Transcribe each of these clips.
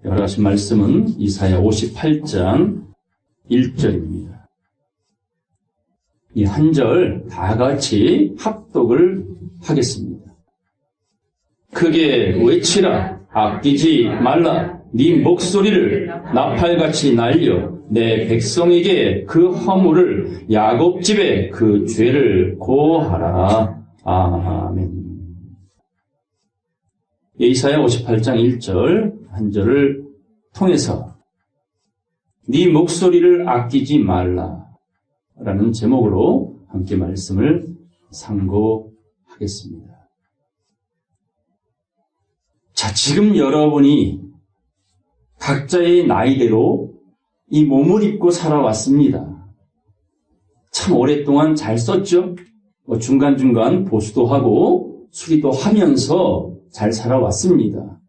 열어가신 말씀은 이사야 58장 1절입니다. 이 한 절 다 같이 합독을 하겠습니다. 크게 외치라. 아끼지 말라. 네 목소리를 나팔같이 날려 내 백성에게 그 허물을 야곱 집에 그 죄를 고하라. 아멘. 이사야 58장 1절 한 절을 통해서 네 목소리를 아끼지 말라 라는 제목으로 함께 말씀을 상고하겠습니다. 자, 지금 여러분이 각자의 나이대로 이 몸을 입고 살아왔습니다. 참 오랫동안 잘 썼죠? 중간중간 보수도 하고 수리도 하면서 잘 살아왔습니다.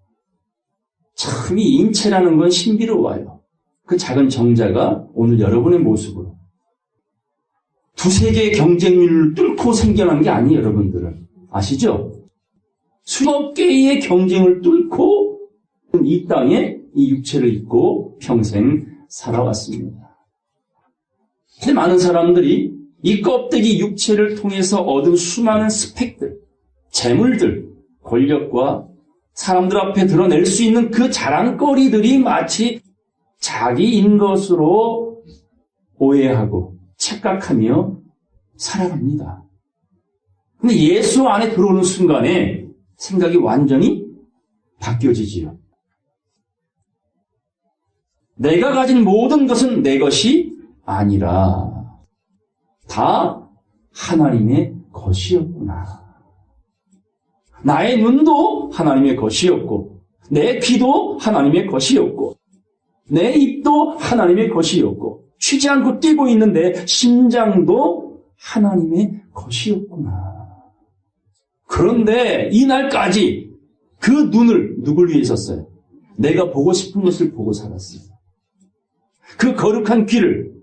참 이 인체라는 건 신비로워요. 그 작은 정자가 오늘 여러분의 모습으로 두세 개의 경쟁률을 뚫고 생겨난 게 아니에요, 여러분들은. 아시죠? 수십 개의 경쟁을 뚫고 이 땅에 이 육체를 입고 평생 살아왔습니다. 근데 많은 사람들이 이 껍데기 육체를 통해서 얻은 수많은 스펙들, 재물들, 권력과 사람들 앞에 드러낼 수 있는 그 자랑거리들이 마치 자기인 것으로 오해하고 착각하며 살아갑니다. 근데 예수 안에 들어오는 순간에 생각이 완전히 바뀌어지지요. 내가 가진 모든 것은 내 것이 아니라 다 하나님의 것이었구나. 나의 눈도 하나님의 것이었고, 내 귀도 하나님의 것이었고, 내 입도 하나님의 것이었고, 쉬지 않고 뛰고 있는 내 심장도 하나님의 것이었구나. 그런데 이날까지 그 눈을 누굴 위해 썼어요? 내가 보고 싶은 것을 보고 살았어요. 그 거룩한 귀를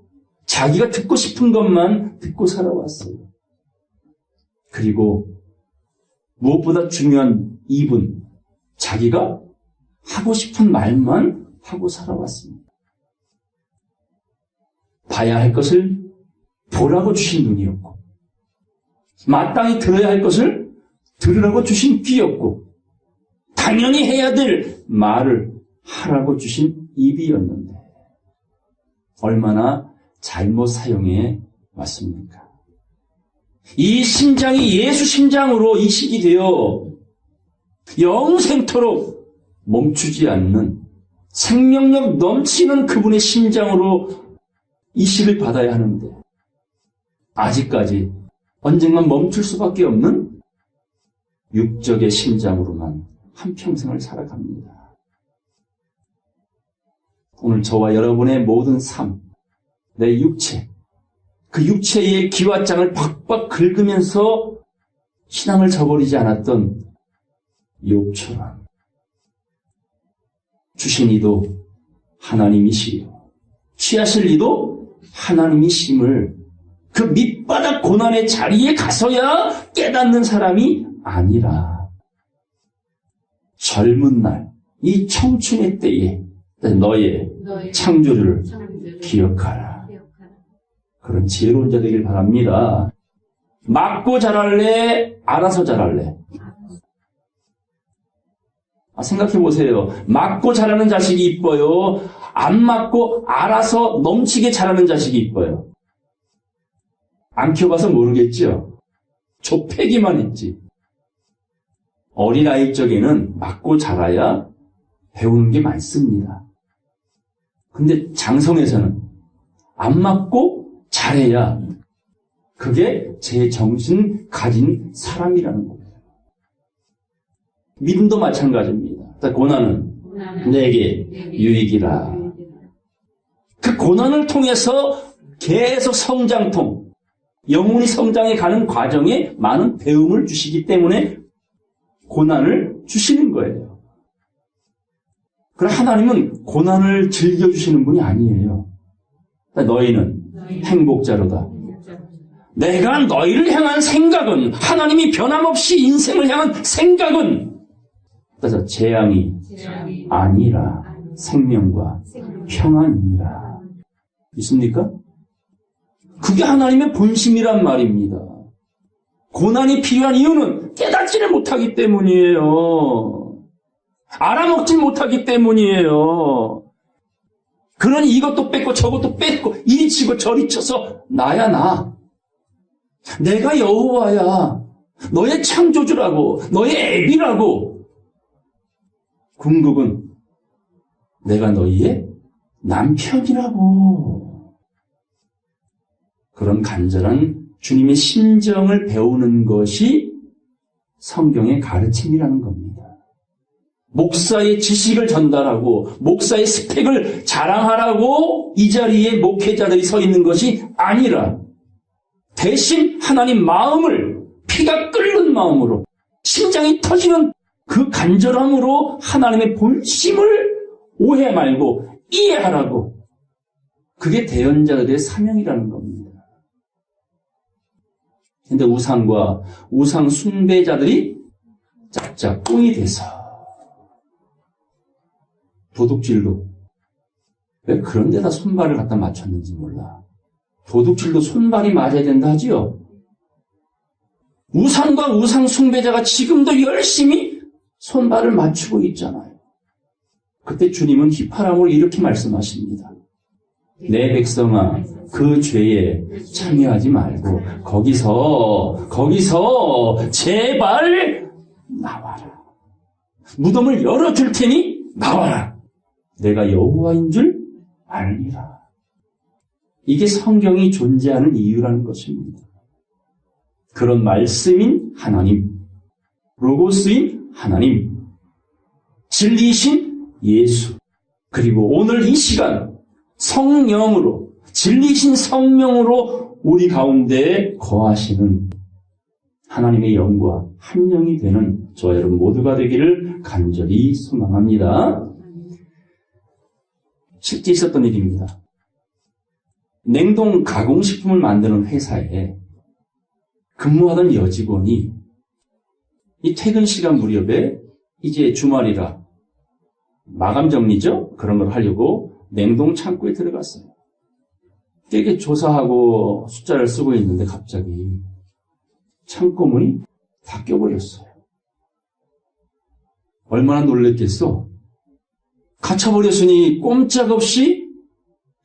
자기가 듣고 싶은 것만 듣고 살아왔어요. 그리고 무엇보다 중요한 입은 자기가 하고 싶은 말만 하고 살아왔습니다. 봐야 할 것을 보라고 주신 눈이었고, 마땅히 들어야 할 것을 들으라고 주신 귀였고, 당연히 해야 될 말을 하라고 주신 입이었는데 얼마나 잘못 사용해 왔습니까? 이 심장이 예수 심장으로 이식이 되어 영생토록 멈추지 않는 생명력 넘치는 그분의 심장으로 이식을 받아야 하는데 아직까지 언젠간 멈출 수밖에 없는 육적의 심장으로만 한평생을 살아갑니다. 오늘 저와 여러분의 모든 삶, 내 육체, 그 육체의 기왓장을 박박 긁으면서 신앙을 저버리지 않았던 욥처럼 주신 이도 하나님이시요 취하실 이도 하나님이심을 그 밑바닥 고난의 자리에 가서야 깨닫는 사람이 아니라 젊은 날, 이 청춘의 때에 너의 창조주를 기억하라. 그런 지혜로운 자 되길 바랍니다. 맞고 자랄래? 알아서 자랄래? 생각해 보세요. 맞고 자라는 자식이 이뻐요? 안 맞고 알아서 넘치게 자라는 자식이 이뻐요? 안 키워봐서 모르겠죠? 좁히기만 했지. 어린아이 쪽에는 맞고 자라야 배우는 게 많습니다. 근데 장성에서는 안 맞고 잘해야 그게 제 정신 가진 사람이라는 거예요. 믿음도 마찬가지입니다. 고난은 내게 유익이라. 그 고난을 통해서 계속 성장통, 영혼이 성장해 가는 과정에 많은 배움을 주시기 때문에 고난을 주시는 거예요. 그러나 하나님은 고난을 즐겨주시는 분이 아니에요. 너희는 행복자로다. 내가 너희를 향한 생각은, 하나님이 변함없이 인생을 향한 생각은 재앙이 아니라 생명과 평안이니라. 있습니까? 그게 하나님의 본심이란 말입니다. 고난이 필요한 이유는 깨닫지를 못하기 때문이에요. 알아먹지 못하기 때문이에요. 그러니 이것도 뺏고 저것도 뺏고 이리 치고 저리 쳐서 나야 나. 내가 여호와야. 너의 창조주라고. 너의 애비라고. 궁극은 내가 너희의 남편이라고. 그런 간절한 주님의 심정을 배우는 것이 성경의 가르침이라는 겁니다. 목사의 지식을 전달하고 목사의 스펙을 자랑하라고 이 자리에 목회자들이 서 있는 것이 아니라 대신 하나님 마음을 피가 끓는 마음으로 심장이 터지는 그 간절함으로 하나님의 본심을 오해 말고 이해하라고. 그게 대언자들의 사명이라는 겁니다. 그런데 우상과 우상 숭배자들이 짝짝꿍이 돼서 도둑질도 왜 그런 데다 손발을 갖다 맞췄는지 몰라. 도둑질도 손발이 맞아야 된다 하지요. 우상과 우상 숭배자가 지금도 열심히 손발을 맞추고 있잖아요. 그때 주님은 휘파람으로 이렇게 말씀하십니다. 내 백성아, 그 죄에 참여하지 말고 거기서 제발 나와라. 무덤을 열어줄 테니 나와라. 내가 여호와인 줄 알리라. 이게 성경이 존재하는 이유라는 것입니다. 그런 말씀인 하나님, 로고스인 하나님, 진리이신 예수, 그리고 오늘 이 시간 성령으로, 진리이신 성령으로 우리 가운데 거하시는 하나님의 영과 한 영이 되는 저와 여러분 모두가 되기를 간절히 소망합니다. 실제 있었던 일입니다. 냉동 가공식품을 만드는 회사에 근무하던 여직원이 이 퇴근 시간 무렵에 이제 주말이라 마감 정리죠? 그런 걸 하려고 냉동 창고에 들어갔어요. 되게 조사하고 숫자를 쓰고 있는데 갑자기 창고 문이 닫혀버렸어요. 얼마나 놀랬겠어? 갇혀버렸으니 꼼짝없이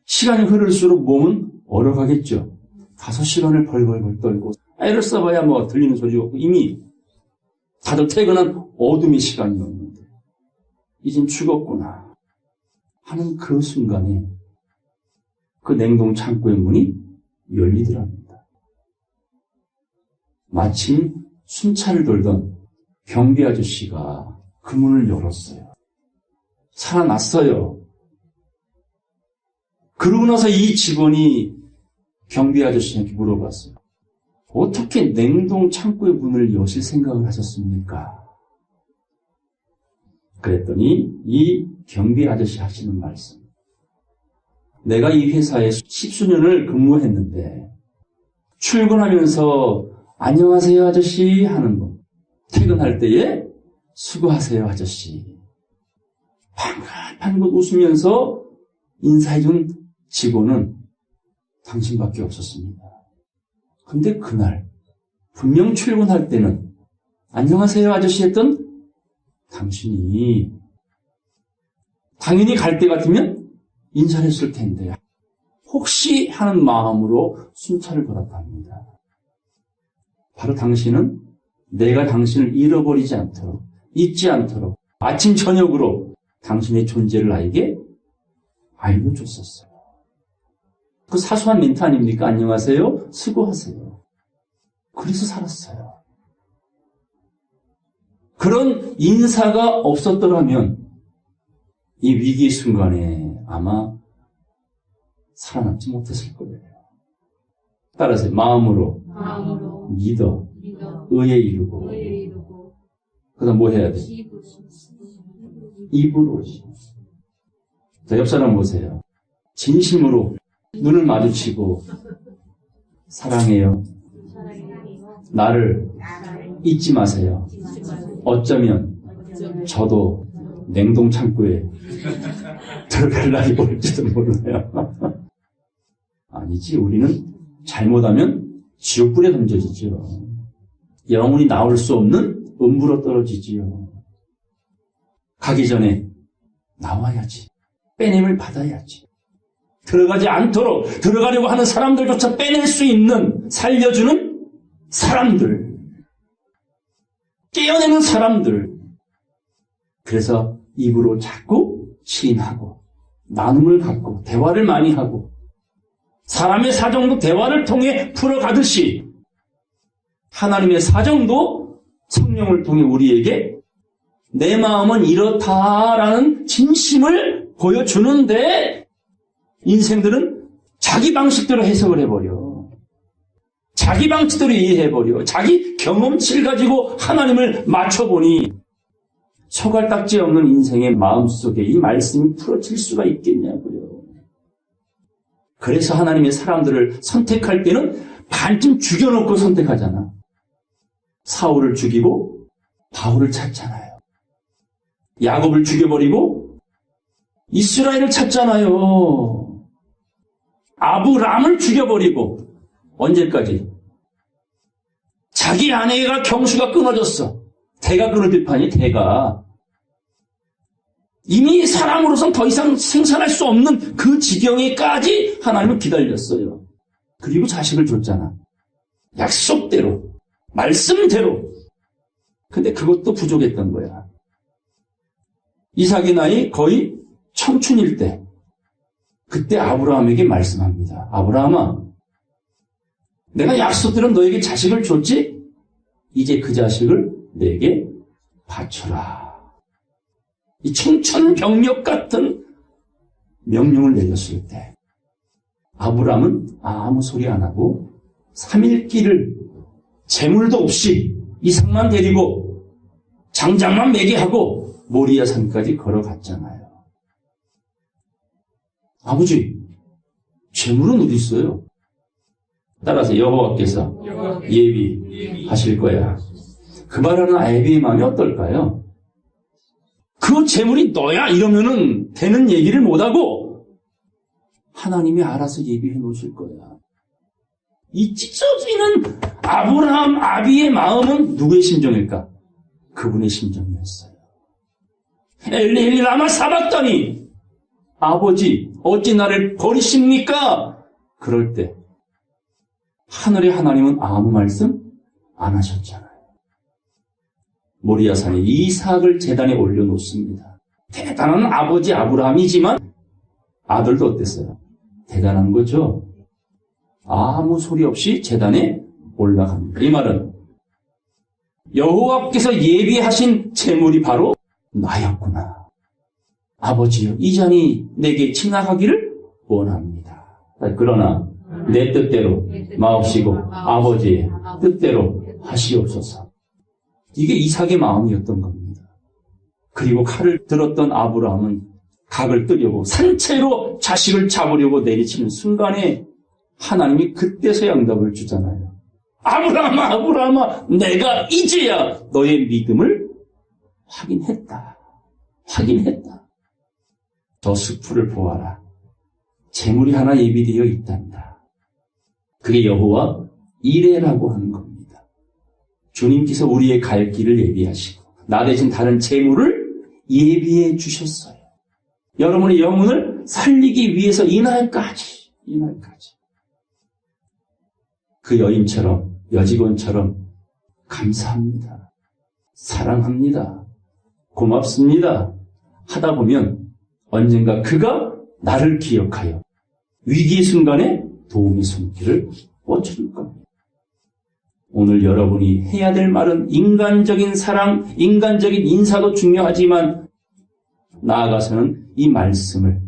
시간이 흐를수록 몸은 얼어가겠죠. 5시간을 벌벌벌 떨고 애를 써봐야 뭐 들리는 소리가 없고 이미 다들 퇴근한 어둠의 시간이었는데 이젠 죽었구나 하는 그 순간에 그 냉동 창고의 문이 열리더랍니다. 마침 순찰을 돌던 경비 아저씨가 그 문을 열었어요. 살아났어요. 그러고 나서 이 직원이 경비 아저씨한테 물어봤어요. 어떻게 냉동 창고의 문을 여실 생각을 하셨습니까? 그랬더니 이 경비 아저씨 하시는 말씀. 내가 이 회사에 10수년을 근무했는데 출근하면서 안녕하세요 아저씨 하는 분. 퇴근할 때에 수고하세요 아저씨. 방긋방긋 웃으면서 인사해준 직원은 당신밖에 없었습니다. 근데 그날 분명 출근할 때는 안녕하세요 아저씨 했던 당신이 당연히 갈 때 같으면 인사를 했을 텐데 혹시 하는 마음으로 순찰을 걸었답니다. 바로 당신은 내가 당신을 잃어버리지 않도록 잊지 않도록 아침 저녁으로 당신의 존재를 나에게 알려줬었어요. 그 사소한 멘트 아닙니까? 안녕하세요. 수고하세요. 그래서 살았어요. 그런 인사가 없었더라면 이 위기의 순간에 아마 살아남지 못했을 거예요. 따라서 마음으로 믿어 의에 이르고 그 다음 뭐 해야 돼? 입으로. 자, 옆 사람 보세요. 진심으로 눈을 마주치고 사랑해요. 나를 잊지 마세요. 어쩌면 저도 냉동 창고에 들어갈 날이 올지도 몰라요. 아니지, 우리는 잘못하면 지옥불에 던져지죠. 영원히 나올 수 없는 음부로 떨어지지요. 가기 전에 나와야지. 빼냄을 받아야지. 들어가지 않도록 들어가려고 하는 사람들조차 빼낼 수 있는, 살려주는 사람들, 깨어내는 사람들. 그래서 입으로 자꾸 시인하고 나눔을 갖고 대화를 많이 하고 사람의 사정도 대화를 통해 풀어가듯이 하나님의 사정도 성령을 통해 우리에게 내 마음은 이렇다라는 진심을 보여주는데 인생들은 자기 방식대로 해석을 해버려. 자기 방식대로 이해해버려. 자기 경험치를 가지고 하나님을 맞춰보니 소갈딱지 없는 인생의 마음속에 이 말씀이 풀어질 수가 있겠냐고요. 그래서 하나님의 사람들을 선택할 때는 반쯤 죽여놓고 선택하잖아. 사울을 죽이고 바울을 찾잖아요. 야곱을 죽여버리고 이스라엘을 찾잖아요. 아브람을 죽여버리고 언제까지? 자기 아내가 경수가 끊어졌어. 대가 끊어질 판이 대가. 이미 사람으로선 더 이상 생산할 수 없는 그 지경에까지 하나님은 기다렸어요. 그리고 자식을 줬잖아. 약속대로, 말씀대로. 근데 그것도 부족했던 거야. 이삭의 나이 거의 청춘일 때, 그때 아브라함에게 말씀합니다. 아브라함아, 내가 약속대로 너에게 자식을 줬지? 이제 그 자식을 내게 바쳐라. 이 청천벽력 같은 명령을 내렸을 때 아브라함은 아무 소리 안 하고 3일 길을 재물도 없이 이삭만 데리고 장작만 매게 하고 모리아 산까지 걸어갔잖아요. 아버지, 재물은 어디 있어요? 따라서 여호와께서 예비하실 거야. 그 말하는 아비의 마음이 어떨까요? 그 재물이 너야 이러면은 되는 얘기를 못하고 하나님이 알아서 예비해 놓으실 거야. 이 찢어지는 아브라함 아비의 마음은 누구의 심정일까? 그분의 심정이었어요. 엘리 엘리 라마 사박다니, 아버지 어찌 나를 버리십니까? 그럴 때 하늘의 하나님은 아무 말씀 안 하셨잖아요. 모리아산에 이삭을 제단에 올려놓습니다. 대단한 아버지 아브라함이지만 아들도 어땠어요? 대단한 거죠. 아무 소리 없이 제단에 올라갑니다. 이 말은 여호와께서 예비하신 제물이 바로 나였구나. 아버지요, 이 잔이 내게 지나가기를 원합니다. 그러나 내 뜻대로 마옵시고 아버지의 뜻대로 하시옵소서. 이게 이삭의 마음이었던 겁니다. 그리고 칼을 들었던 아브라함은 각을 뜨려고 산채로 자식을 잡으려고 내리치는 순간에 하나님이 그때서야 응답을 주잖아요. 아브라함아, 아브라함아, 내가 이제야 너의 믿음을 확인했다. 저 수풀을 보아라. 재물이 하나 예비되어 있단다. 그게 여호와 이레라고 하는 겁니다. 주님께서 우리의 갈 길을 예비하시고 나 대신 다른 재물을 예비해 주셨어요. 여러분의 영혼을 살리기 위해서 이날까지 그 여인처럼, 여직원처럼 감사합니다, 사랑합니다, 고맙습니다 하다 보면 언젠가 그가 나를 기억하여 위기의 순간에 도움의 손길을 뻗쳐줄 겁니다. 오늘 여러분이 해야 될 말은 인간적인 사랑, 인간적인 인사도 중요하지만 나아가서는 이 말씀을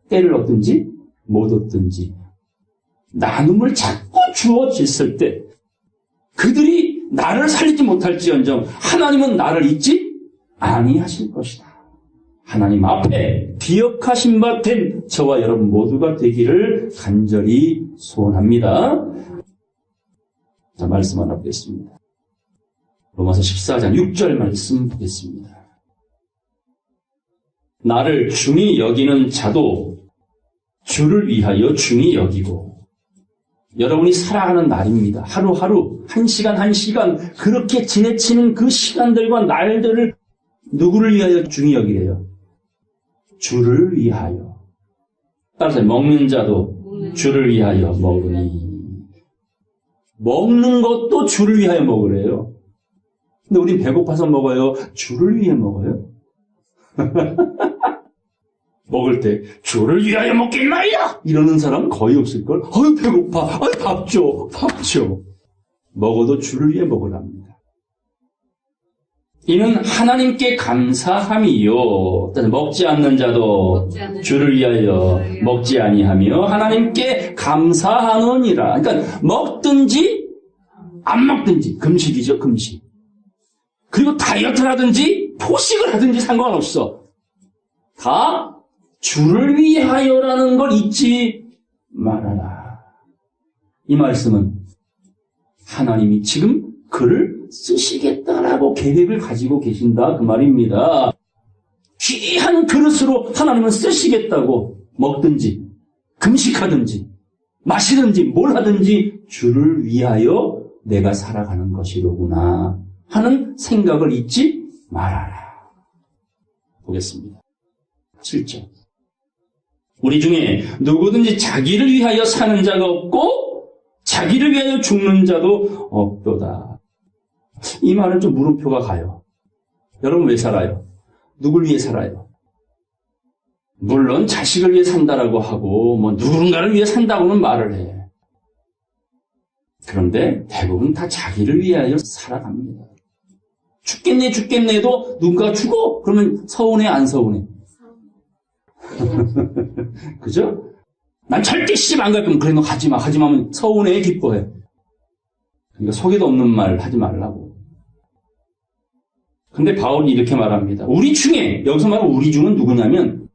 때를 얻든지 못 얻든지 나눔을 자꾸 주어졌을 때 그들이 나를 살리지 못할지언정 하나님은 나를 잊지 아니하실 것이다. 하나님 앞에 기억하신 바 된 저와 여러분 모두가 되기를 간절히 소원합니다. 자, 말씀 하나 보겠습니다. 로마서 14장 6절 말씀 보겠습니다. 나를 중히 여기는 자도 주를 위하여 중히 여기고, 여러분이 살아가는 날입니다. 하루하루, 한 시간 한 시간 그렇게 지내치는 그 시간들과 날들을 누구를 위하여 중히 여기래요? 주를 위하여. 따라서 먹는 자도 주를 위하여 먹으니. 먹는 것도 주를 위하여 먹으래요. 근데 우린 배고파서 먹어요? 주를 위해 먹어요? 먹을 때 주를 위하여 먹겠나이다 이러는 사람 거의 없을걸. 아유 배고파. 아유 밥 줘. 밥 줘. 먹어도 주를 위해 먹으랍니다. 이는 하나님께 감사함이요. 먹지 않는 자도 주를 위하여 먹지 아니하며 하나님께 감사하느니라. 그러니까 먹든지 안 먹든지 금식이죠. 금식. 그리고 다이어트를 하든지 포식을 하든지 상관없어. 다 주를 위하여라는 걸 잊지 말아라. 이 말씀은 하나님이 지금 그를 쓰시겠다라고 계획을 가지고 계신다 그 말입니다. 귀한 그릇으로 하나님은 쓰시겠다고. 먹든지 금식하든지 마시든지 뭘 하든지 주를 위하여 내가 살아가는 것이로구나 하는 생각을 잊지 말아라. 보겠습니다. 7절. 우리 중에 누구든지 자기를 위하여 사는 자가 없고 자기를 위하여 죽는 자도 없도다. 이 말은 좀 물음표가 가요. 여러분 왜 살아요? 누굴 위해 살아요? 물론 자식을 위해 산다라고 하고 누군가를 위해 산다고는 말을 해. 그런데 대부분 다 자기를 위하여 살아갑니다. 죽겠네도 누군가 죽어? 그러면 서운해 안 서운해? 그죠? 난 절대 시집 안 갈 거면 그래 너 가지마 하면 서운해 기뻐해. 그러니까 속에도 없는 말 하지 말라고. 근데 바울이 이렇게 말합니다. 우리 중에, 여기서 말하는 우리 중은 누구냐면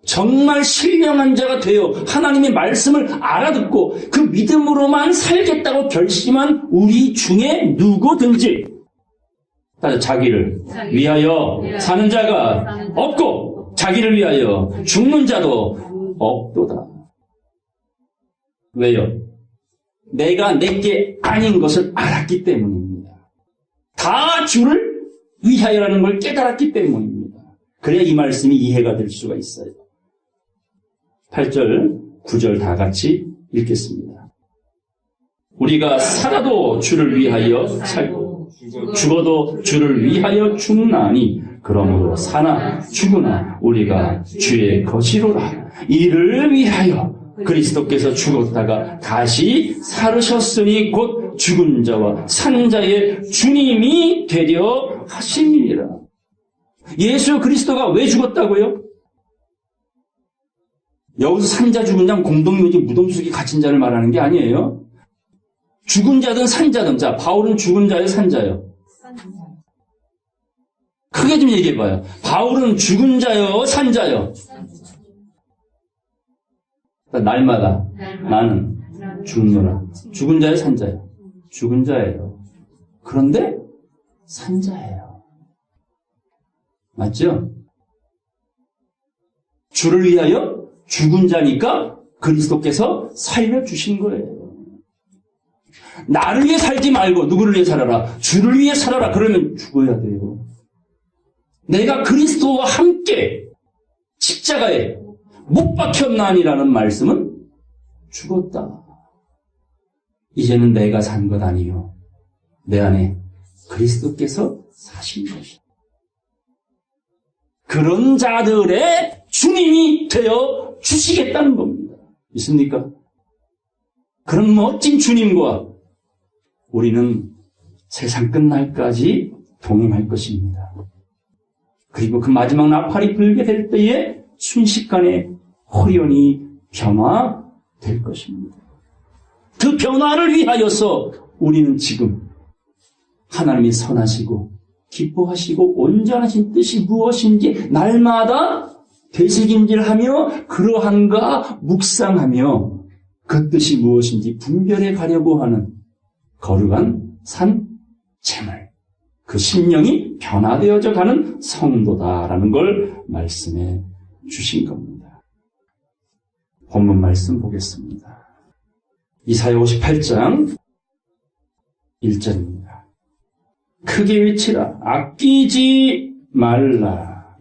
정말 신령한 자가 되어 하나님의 말씀을 알아듣고 그 믿음으로만 살겠다고 결심한 우리 중에 누구든지 자기를 위하여 사는 자가 없고 자기를 위하여 죽는 자도 없도다. 왜요? 내가 내게 아닌 것을 알았기 때문입니다. 다 주를 위하여라는 걸 깨달았기 때문입니다. 그래야 이 말씀이 이해가 될 수가 있어요. 8절, 9절 다 같이 읽겠습니다. 우리가 살아도 주를 위하여 살고 죽어도 주를 위하여 죽나니 그러므로 사나 죽으나 우리가 주의 것이로라. 이를 위하여 그리스도께서 죽었다가 다시 살으셨으니 곧 죽은 자와 산 자의 주님이 되려 하심이니라. 예수 그리스도가 왜 죽었다고요? 여기서 산 자 죽은 자 공동묘지 무덤 속에 갇힌 자를 말하는 게 아니에요. 죽은 자든 산 자든. 자, 바울은 죽은 자예요, 산 자예요? 크게 좀 얘기해봐요. 바울은 죽은 자요, 산 자요? 날마다 나는 죽노라. 죽은 자예요, 산 자예요? 죽은 자예요. 그런데 산 자예요. 맞죠? 주를 위하여 죽은 자니까 그리스도께서 살려주신 거예요. 나를 위해 살지 말고 누구를 위해 살아라? 주를 위해 살아라. 그러면 죽어야 돼요. 내가 그리스도와 함께 십자가에 못 박혔나니라는 말씀은 죽었다. 이제는 내가 산 것 아니요. 내 안에 그리스도께서 사신 것이다. 그런 자들의 주님이 되어 주시겠다는 겁니다. 있습니까? 그런 멋진 주님과 우리는 세상 끝날까지 동행할 것입니다. 그리고 그 마지막 나팔이 불게 될 때에 순식간에 호련히 변화될 것입니다. 그 변화를 위하여서 우리는 지금 하나님이 선하시고 기뻐하시고 온전하신 뜻이 무엇인지 날마다 되새김질하며 그러한가 묵상하며 그 뜻이 무엇인지 분별해 가려고 하는 거룩한 산 제물, 그 심령이 변화되어져 가는 성도다라는 걸 말씀해 주신 겁니다. 본문 말씀 보겠습니다. 이사야 58장 1절입니다. 크게 외치라. 아끼지 말라.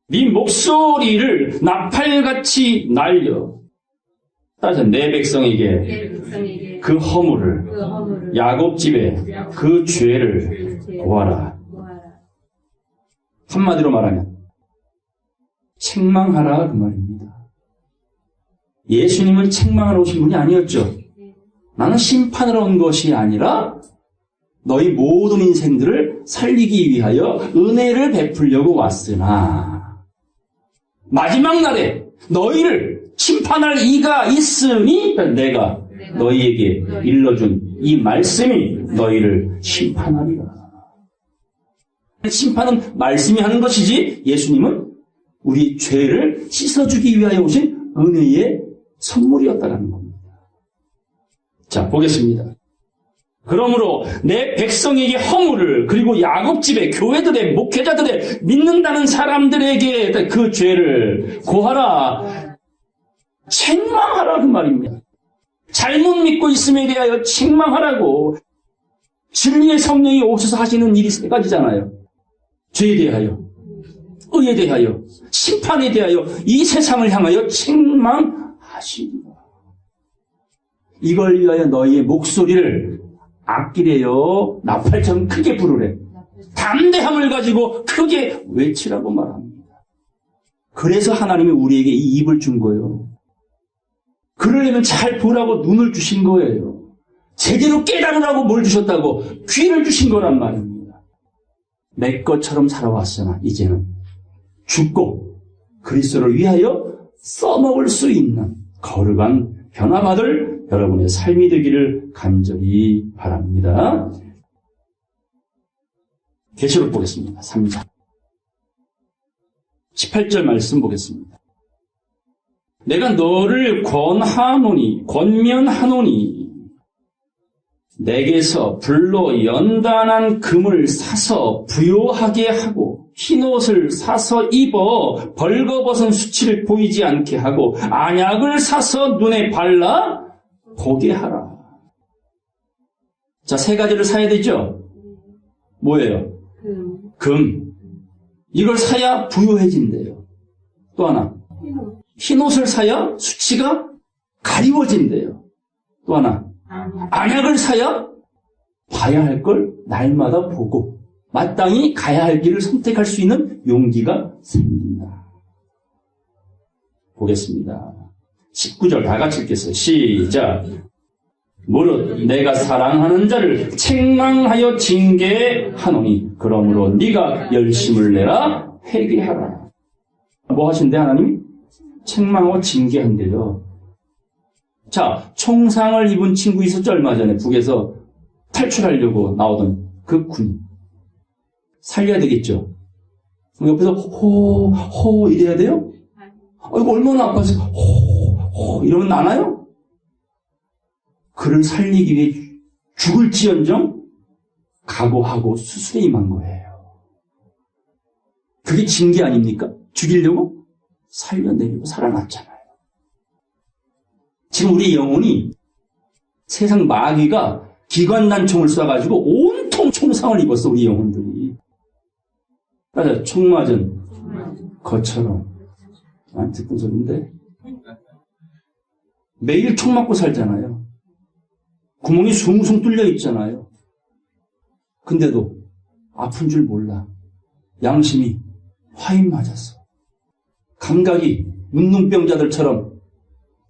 네 목소리를 나팔같이 날려. 따져 내 백성에게 그 허물을 야곱 집에 그 죄를 고하라. 한마디로 말하면 책망하라 그 말입니다. 예수님은 책망하러 오신 분이 아니었죠. 나는 심판하러 온 것이 아니라 너희 모든 인생들을 살리기 위하여 은혜를 베풀려고 왔으나 마지막 날에 너희를 심판할 이가 있으니 내가 너희에게 일러준 이 말씀이 너희를 심판하리라. 심판은 말씀이 하는 것이지 예수님은 우리 죄를 씻어주기 위하여 오신 은혜의 선물이었다는 겁니다. 자, 보겠습니다. 그러므로 내 백성에게 허물을, 그리고 야곱집에 교회들의 목회자들의 믿는다는 사람들에게 그 죄를 고하라. 책망하라 그 말입니다. 잘못 믿고 있음에 대하여 책망하라고. 진리의 성령이 오셔서 하시는 일이 세 가지잖아요. 죄에 대하여, 의에 대하여, 심판에 대하여, 이 세상을 향하여 책망하시리라. 이걸 위하여 너희의 목소리를 아끼래요. 나팔처럼 크게 부르래. 담대함을 가지고 크게 외치라고 말합니다. 그래서 하나님이 우리에게 이 입을 준 거예요. 그러려면 잘 보라고 눈을 주신 거예요. 제대로 깨달으라고 뭘 주셨다고? 귀를 주신 거란 말입니다. 내 것처럼 살아왔으나 이제는 죽고 그리스도를 위하여 써먹을 수 있는 거룩한 변화받을 여러분의 삶이 되기를 간절히 바랍니다. 계시록 보겠습니다. 3장 18절 말씀 보겠습니다. 내가 너를 권면하노니 내게서 불로 연단한 금을 사서 부요하게 하고 흰옷을 사서 입어 벌거벗은 수치를 보이지 않게 하고 안약을 사서 눈에 발라 보게 하라. 자, 세 가지를 사야 되죠? 뭐예요? 금. 이걸 사야 부요해진대요. 또 하나. 흰옷을 사야 수치가 가리워진대요. 또 하나. 안약을 사야 봐야 할 걸 날마다 보고 마땅히 가야 할 길을 선택할 수 있는 용기가 생긴다. 보겠습니다. 19절 다 같이 읽겠어요. 시작. 무릇 내가 사랑하는 자를 책망하여 징계하노니 그러므로 네가 열심을 내라 회개하라. 뭐 하신대 하나님이? 책망하고 징계한대요. 자, 총상을 입은 친구 있었죠? 얼마 전에 북에서 탈출하려고 나오던 그 군. 살려야 되겠죠? 옆에서 호 이래야 돼요? 이거 얼마나 아파서 호 이러면 나나요? 그를 살리기 위해 죽을지언정 각오하고 수술에 임한 거예요. 그게 징계 아닙니까? 죽이려고 살려내려고 살아났잖아요. 지금 우리 영혼이 세상 마귀가 기관단총을 쏴가지고 온통 총상을 입었어, 우리 영혼들이. 맞아, 총 맞은 것처럼. 안 듣던 소리인데. 매일 총 맞고 살잖아요. 구멍이 숭숭 뚫려 있잖아요. 근데도 아픈 줄 몰라. 양심이 화인 맞았어. 감각이 문둥병자들처럼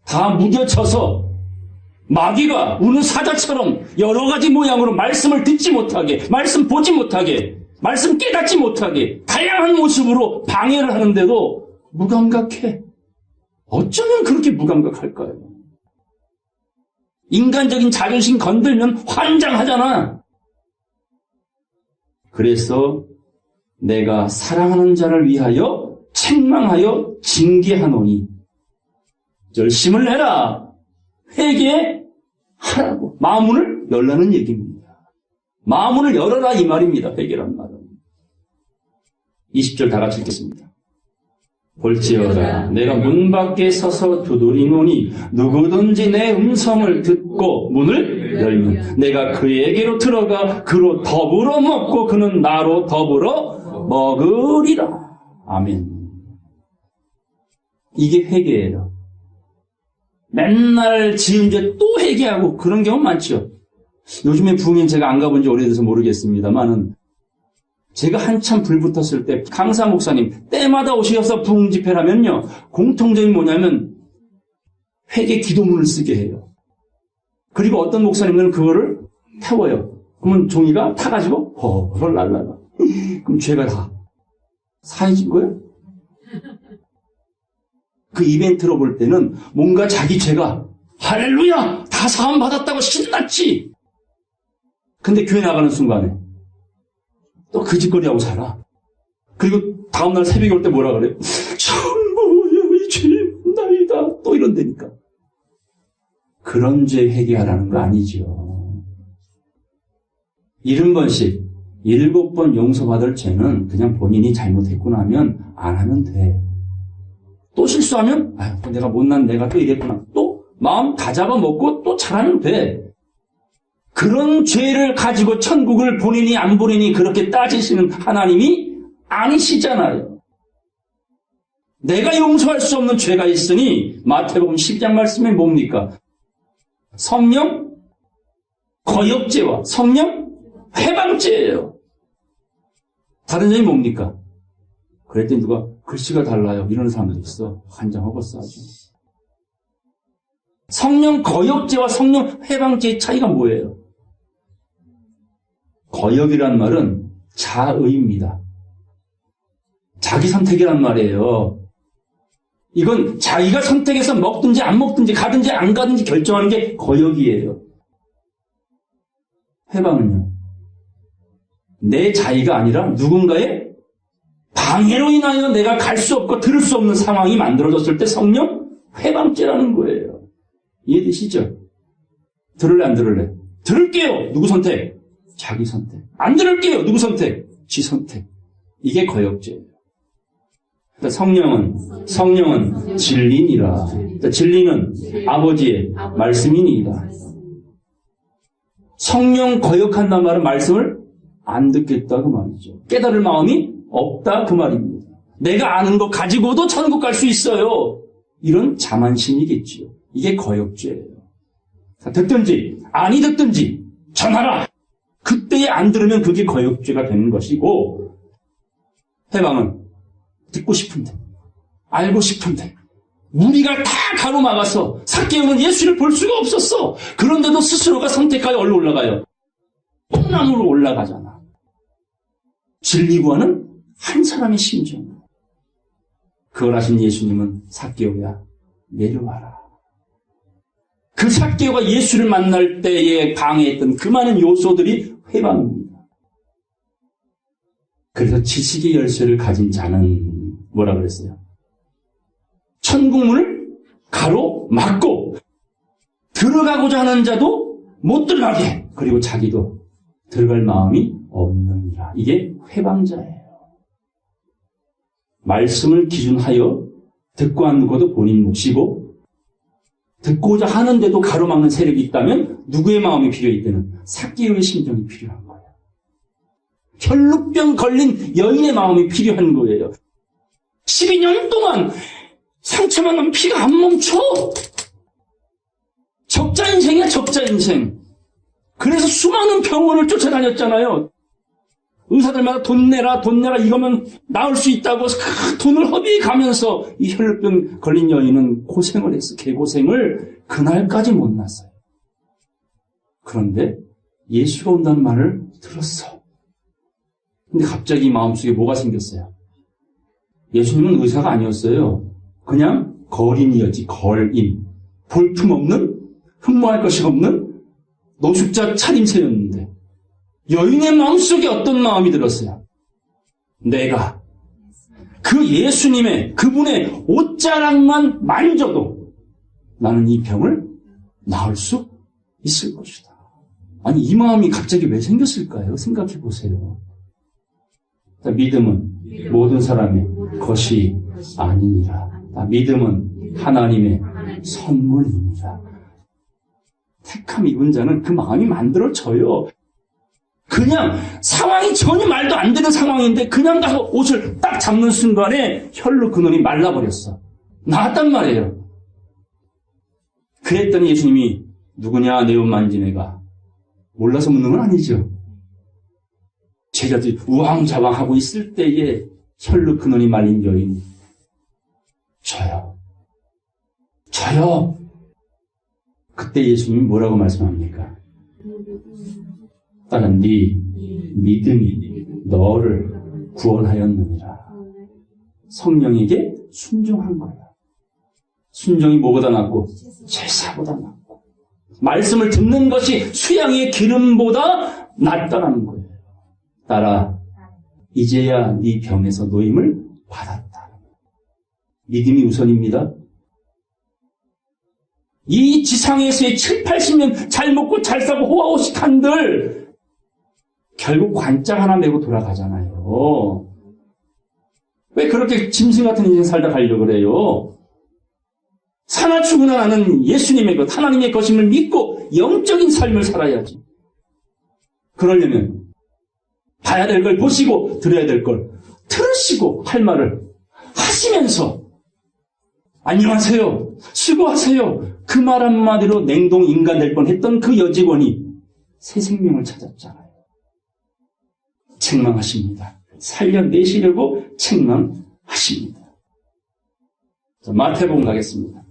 다 무뎌쳐서 마귀가 우는 사자처럼 여러 가지 모양으로 말씀을 듣지 못하게, 말씀 보지 못하게, 말씀 깨닫지 못하게 다양한 모습으로 방해를 하는데도 무감각해. 어쩌면 그렇게 무감각할까요? 인간적인 자존심 건들면 환장하잖아. 그래서 내가 사랑하는 자를 위하여 책망하여 징계하노니 열심을 내라. 회개하라고. 마음문을 열라는 얘기입니다. 마음문을 열어라 이 말입니다. 회개란 말은. 20절 다 같이 읽겠습니다. 볼지어다 내가 문 밖에 서서 두드리노니 누구든지 내 음성을 듣고 문을 열면 내가 그에게로 들어가 그로 더불어 먹고 그는 나로 더불어 먹으리라. 아멘. 이게 회개예요. 맨날 지은 죄 또 회개하고 그런 경우 많죠. 요즘에 부흥인 제가 안 가본 지 오래돼서 모르겠습니다만은 제가 한참 불 붙었을 때 강사 목사님 때마다 오셔서 부흥 집회를 하면요. 공통점이 뭐냐면 회개 기도문을 쓰게 해요. 그리고 어떤 목사님들은 그거를 태워요. 그러면 종이가 타가지고 허를 날라가. 그럼 죄가 다 사해진 거예요? 그 이벤트로 볼 때는 뭔가 자기 죄가 할렐루야! 다 사함 받았다고 신났지. 근데 교회 나가는 순간에 또 그 짓거리하고 살아. 그리고 다음날 새벽에 올 때 뭐라 그래? 전부의 죄나이다. 또 이런다니까. 그런 죄 회개하라는 거 아니죠. 70번씩 7번 용서받을 죄는 그냥 본인이 잘못했구나 하면 안 하면 돼. 또 실수하면 내가 못난 내가 또 이랬구나. 또 마음 다 잡아먹고 또 잘하면 돼. 그런 죄를 가지고 천국을 보내니 안 보내니 그렇게 따지시는 하나님이 아니시잖아요. 내가 용서할 수 없는 죄가 있으니 마태복음 12장 말씀에 뭡니까? 성령 거역죄와 성령 회방죄예요. 다른 점이 뭡니까? 그랬더니 누가 글씨가 달라요. 이런 사람도 있어. 환장하겠어 아주. 성령 거역죄와 성령 회방죄의 차이가 뭐예요? 거역이란 말은 자의입니다. 자기 선택이란 말이에요. 이건 자기가 선택해서 먹든지 안 먹든지 가든지 안 가든지 결정하는 게 거역이에요. 회방은요. 내 자의가 아니라 누군가의 방해로 인하여 내가 갈 수 없고 들을 수 없는 상황이 만들어졌을 때 성령 회방죄라는 거예요. 이해되시죠? 들을래 안 들을래? 들을게요. 누구 선택? 자기 선택. 안 들을게요. 누구 선택? 지 선택. 이게 거역죄예요. 그러니까 성령은 진리니라. 그러니까 진리는 아버지의 말씀이니이다. 성령 거역한다는 말은 말씀을 안 듣겠다 그 말이죠. 깨달을 마음이 없다 그 말입니다. 내가 아는 거 가지고도 천국 갈 수 있어요. 이런 자만심이겠지요. 이게 거역죄예요. 듣든지 아니 듣든지 전하라. 그때에 안 들으면 그게 거역죄가 되는 것이고, 회방은 듣고 싶은데 알고 싶은데 우리가 다 가로막아서 삭개오는 예수를 볼 수가 없었어. 그런데도 스스로가 선택하여 얼로 올라가요. 뽕나무로 올라가잖아. 진리 구하는 한 사람의 심정. 그걸 하신 예수님은 삭개오야 내려와라. 그 삭개오가 예수를 만날 때에 방해했던 그 많은 요소들이 회방입니다. 그래서 지식의 열쇠를 가진 자는 뭐라 그랬어요? 천국문을 가로막고 들어가고자 하는 자도 못 들어가게, 그리고 자기도 들어갈 마음이 없느니라. 이게 회방자예요. 말씀을 기준하여 듣고 안 듣고도 본인 몫이고, 듣고자 하는데도 가로막는 세력이 있다면 누구의 마음이 필요해? 이때는 삭개오의 심정이 필요한 거예요. 혈루병 걸린 여인의 마음이 필요한 거예요. 12년 동안 상처만 나면 피가 안 멈춰. 적자 인생이야, 적자 인생. 그래서 수많은 병원을 쫓아다녔잖아요. 의사들마다 돈 내라, 돈 내라, 이거면 나을 수 있다고 그 돈을 허비해 가면서 이 혈루병 걸린 여인은 고생을 했어. 개고생을 그날까지 못 났어요. 그런데 예수가 온다는 말을 들었어. 근데 갑자기 마음속에 뭐가 생겼어요? 예수님은 의사가 아니었어요. 그냥 거린이었지, 걸인. 볼품없는, 흠모할 것이 없는 노숙자 차림새였는데 여인의 마음속에 어떤 마음이 들었어요? 내가 그 예수님의, 그분의 옷자락만 만져도 나는 이 병을 나을 수 있을 것이다. 아니, 이 마음이 갑자기 왜 생겼을까요? 생각해 보세요. 믿음은 모든 사람의 것이 아니니라. 믿음은 하나님의 선물이니라. 택함 입은 자는 그 마음이 만들어져요. 그냥 상황이 전혀 말도 안 되는 상황인데 그냥 가서 옷을 딱 잡는 순간에 혈로 그 눈이 말라버렸어. 나았단 말이에요. 그랬더니 예수님이 누구냐 내 옷 만진 애가 몰라서 묻는 건 아니죠. 제자들이 우왕좌왕하고 있을 때에 혈로 그 눈이 말린 여인 저요. 그때 예수님이 뭐라고 말씀합니까? 나는 네 믿음이 너를 구원하였느니라. 성령에게 순종한 거야. 순종이 뭐보다 낫고? 제사보다 낫고. 말씀을 듣는 것이 수양의 기름보다 낫다는 거예요. 따라 이제야 네 병에서 노임을 받았다. 믿음이 우선입니다. 이 지상에서의 7, 80년 잘 먹고 잘 사고 호화호식한들 결국 관짝 하나 메고 돌아가잖아요. 왜 그렇게 짐승 같은 인생 살다 가려고 그래요? 사나 죽으나 나는 예수님의 것, 하나님의 것임을 믿고 영적인 삶을 살아야지. 그러려면 봐야 될 걸 보시고 들어야 될 걸 들으시고 할 말을 하시면서 안녕하세요, 수고하세요. 그 말 한마디로 냉동 인간 될 뻔했던 그 여직원이 새 생명을 찾았잖아요. 책망하십니다. 살려내시려고 책망하십니다. 자, 마태복음 가겠습니다.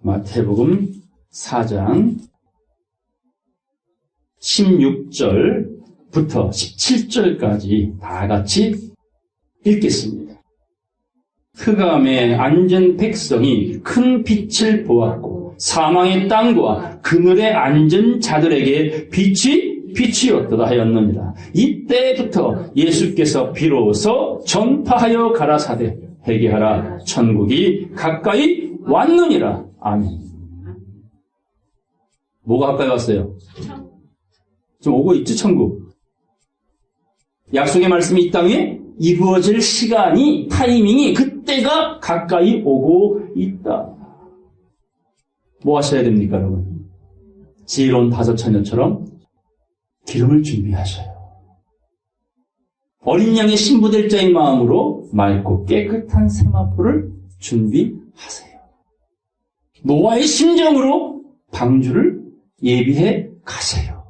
마태복음 4장 16절부터 17절까지 다 같이 읽겠습니다. 흑암에 앉은 백성이 큰 빛을 보았고 사망의 땅과 그늘에 앉은 자들에게 빛이 빛이었도다 하였느니라. 이때부터 예수께서 비로소 전파하여 가라사대 회개하라 천국이 가까이 왔느니라. 아멘. 뭐가 가까이 왔어요? 지금 오고 있지, 천국. 약속의 말씀이 이 땅에 이루어질 시간이, 타이밍이, 그때가 가까이 오고 있다. 뭐 하셔야 됩니까, 여러분? 지혜로운 다섯 처녀처럼 기름을 준비하셔요. 어린 양의 신부될 자의 마음으로 맑고 깨끗한 세마포를 준비하세요. 노아의 심정으로 방주를 예비해 가세요.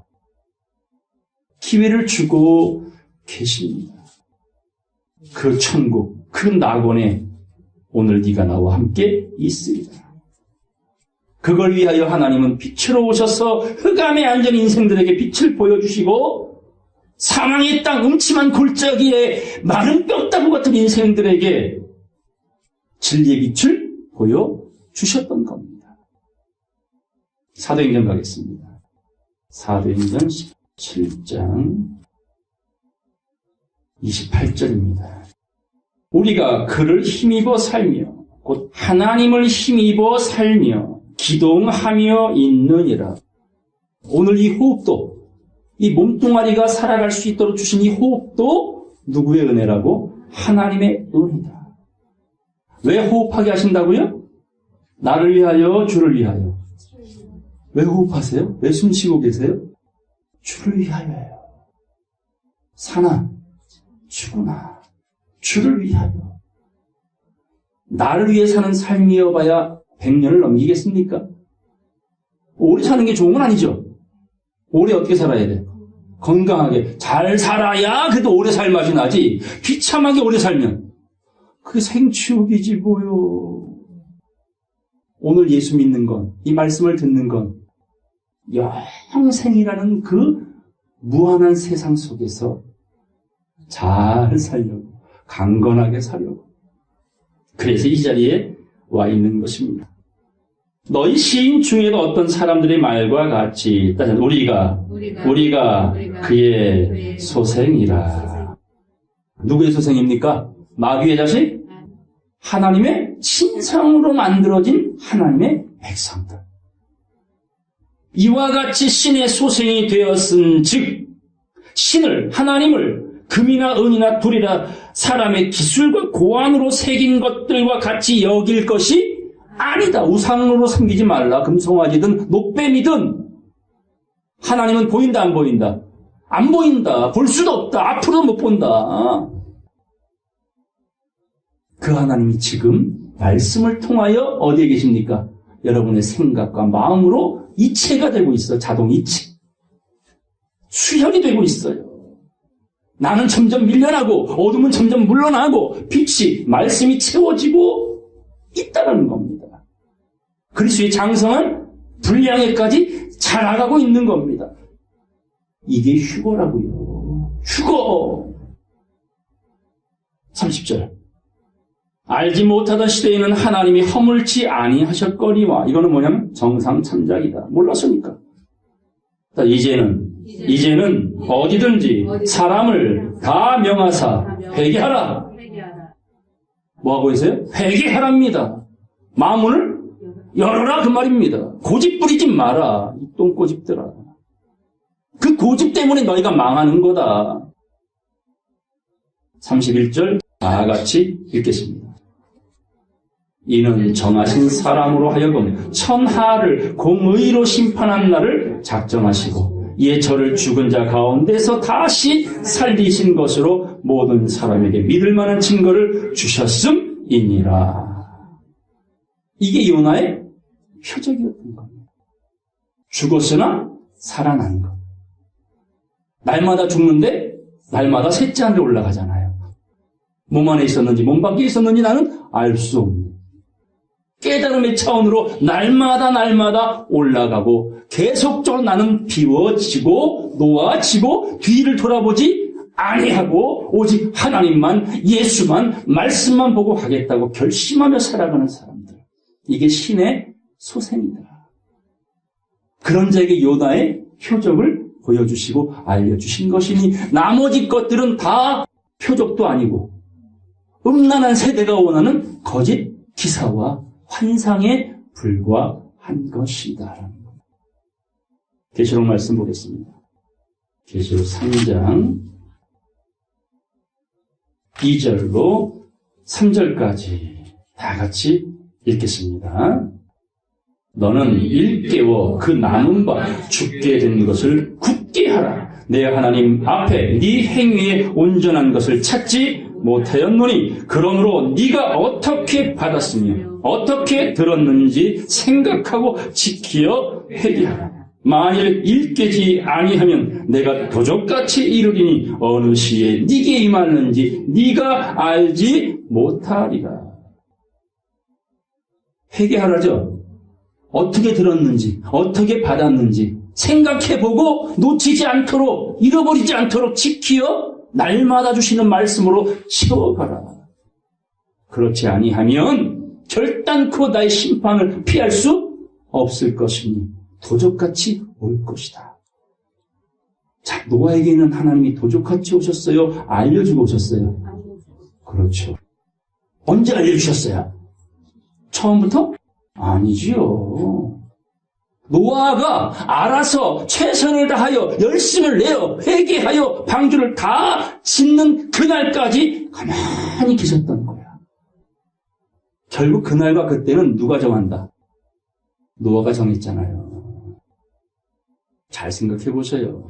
기회를 주고 계십니다. 그 천국, 그 낙원에 오늘 네가 나와 함께 있으리라. 그걸 위하여 하나님은 빛으로 오셔서 흑암에 앉은 인생들에게 빛을 보여주시고 사망의 땅 음침한 골짜기에 마른 뼈다구 같은 인생들에게 진리의 빛을 보여주셨던 겁니다. 사도행전 가겠습니다. 사도행전 17장 28절입니다. 우리가 그를 힘입어 살며 곧 하나님을 힘입어 살며 기동하며 있느니라. 오늘 이 호흡도, 이 몸뚱아리가 살아갈 수 있도록 주신 이 호흡도 누구의 은혜라고? 하나님의 은혜다. 왜 호흡하게 하신다고요? 나를 위하여, 주를 위하여. 왜 호흡하세요? 왜 숨쉬고 계세요? 주를 위하여요. 사나 죽으나 주를 위하여. 나를 위해 사는 삶이어봐야 100년을 넘기겠습니까? 오래 사는 게 좋은 건 아니죠. 오래 어떻게 살아야 돼? 건강하게 잘 살아야 그래도 오래 살 맛이 나지. 비참하게 오래 살면 그게 생치욕이지 뭐요. 오늘 예수 믿는 건, 이 말씀을 듣는 건 영생이라는 그 무한한 세상 속에서 잘 살려고, 강건하게 살려고. 그래서 이 자리에 와 있는 것입니다. 너희 시인 중에도 어떤 사람들의 말과 같이 우리가 그의 소생이라. 누구의 소생입니까? 마귀의 자식? 하나님의 신상으로 만들어진 하나님의 백성들. 이와 같이 신의 소생이 되었은 즉 신을 하나님을 금이나 은이나 돌이나 사람의 기술과 고안으로 새긴 것들과 같이 여길 것이 아니다. 우상으로 섬기지 말라. 금송아지든 녹뱀이든. 하나님은 보인다 안 보인다? 안 보인다. 볼 수도 없다. 앞으로도 못 본다. 그 하나님이 지금 말씀을 통하여 어디에 계십니까? 여러분의 생각과 마음으로 이체가 되고 있어요. 자동이체. 수혈이 되고 있어요. 나는 점점 밀려나고 어둠은 점점 물러나고 빛이 말씀이 채워지고 있다는 겁니다. 그리스도의 장성은 불량에까지 자라가고 있는 겁니다. 이게 휴거라고요. 휴거. 30절. 알지 못하던 시대에는 하나님이 허물지 아니하셨거니와. 이거는 뭐냐면 정상참작이다. 몰랐으니까. 이제는 어디든지 사람을 다 명하사 회개하라. 뭐하고 있어요? 회개하랍니다. 마음을 열어라 그 말입니다. 고집 부리지 마라. 이 똥고집들아. 그 고집 때문에 너희가 망하는 거다. 31절 다 같이 읽겠습니다. 이는 정하신 사람으로 하여금 천하를 공의로 심판한 날을 작정하시고 이에 저를 죽은 자 가운데서 다시 살리신 것으로 모든 사람에게 믿을 만한 증거를 주셨음이니라. 이게 요나의 표적이었던 겁니다. 죽었으나 살아난 것. 날마다 죽는데 날마다 셋째 하늘에 올라가잖아요. 몸 안에 있었는지 몸 밖에 있었는지 나는 알 수 없는 깨달음의 차원으로 날마다 올라가고 계속적으로 나는 비워지고 놓아지고 뒤를 돌아보지 아니하고 오직 하나님만 예수만 말씀만 보고 하겠다고 결심하며 살아가는 사람들. 이게 신의 소생이다. 그런 자에게 요나의 표적을 보여주시고 알려주신 것이니 나머지 것들은 다 표적도 아니고 음란한 세대가 원하는 거짓 기사와 환상에 불과한 것이다. 계시록 말씀 보겠습니다. 계시록 3장 2절로 3절까지 다 같이 읽겠습니다. 너는 일깨워 그 남은 바 죽게 된 것을 굳게 하라. 내 하나님 앞에 네 행위에 온전한 것을 찾지 못하였노니 그러므로 네가 어떻게 받았으며 어떻게 들었는지 생각하고 지키어 회개하라. 만일 일깨지 아니하면 내가 도적같이 이르리니 어느 시에 네게 임하는지 네가 알지 못하리라. 회개하라죠. 어떻게 들었는지 어떻게 받았는지 생각해보고 놓치지 않도록 잃어버리지 않도록 지키어 날마다 주시는 말씀으로 채워가라. 그렇지 아니하면 결단코 나의 심판을 피할 수 없을 것이니 도적같이 올 것이다. 자, 노아에게는 하나님이 도적같이 오셨어요? 알려주고 오셨어요? 그렇죠. 언제 알려주셨어요? 처음부터? 아니지요. 노아가 알아서 최선을 다하여 열심을 내어 회개하여 방주를 다 짓는 그날까지 가만히 계셨던 거야. 결국 그날과 그때는 누가 정한다? 노아가 정했잖아요. 잘 생각해 보세요.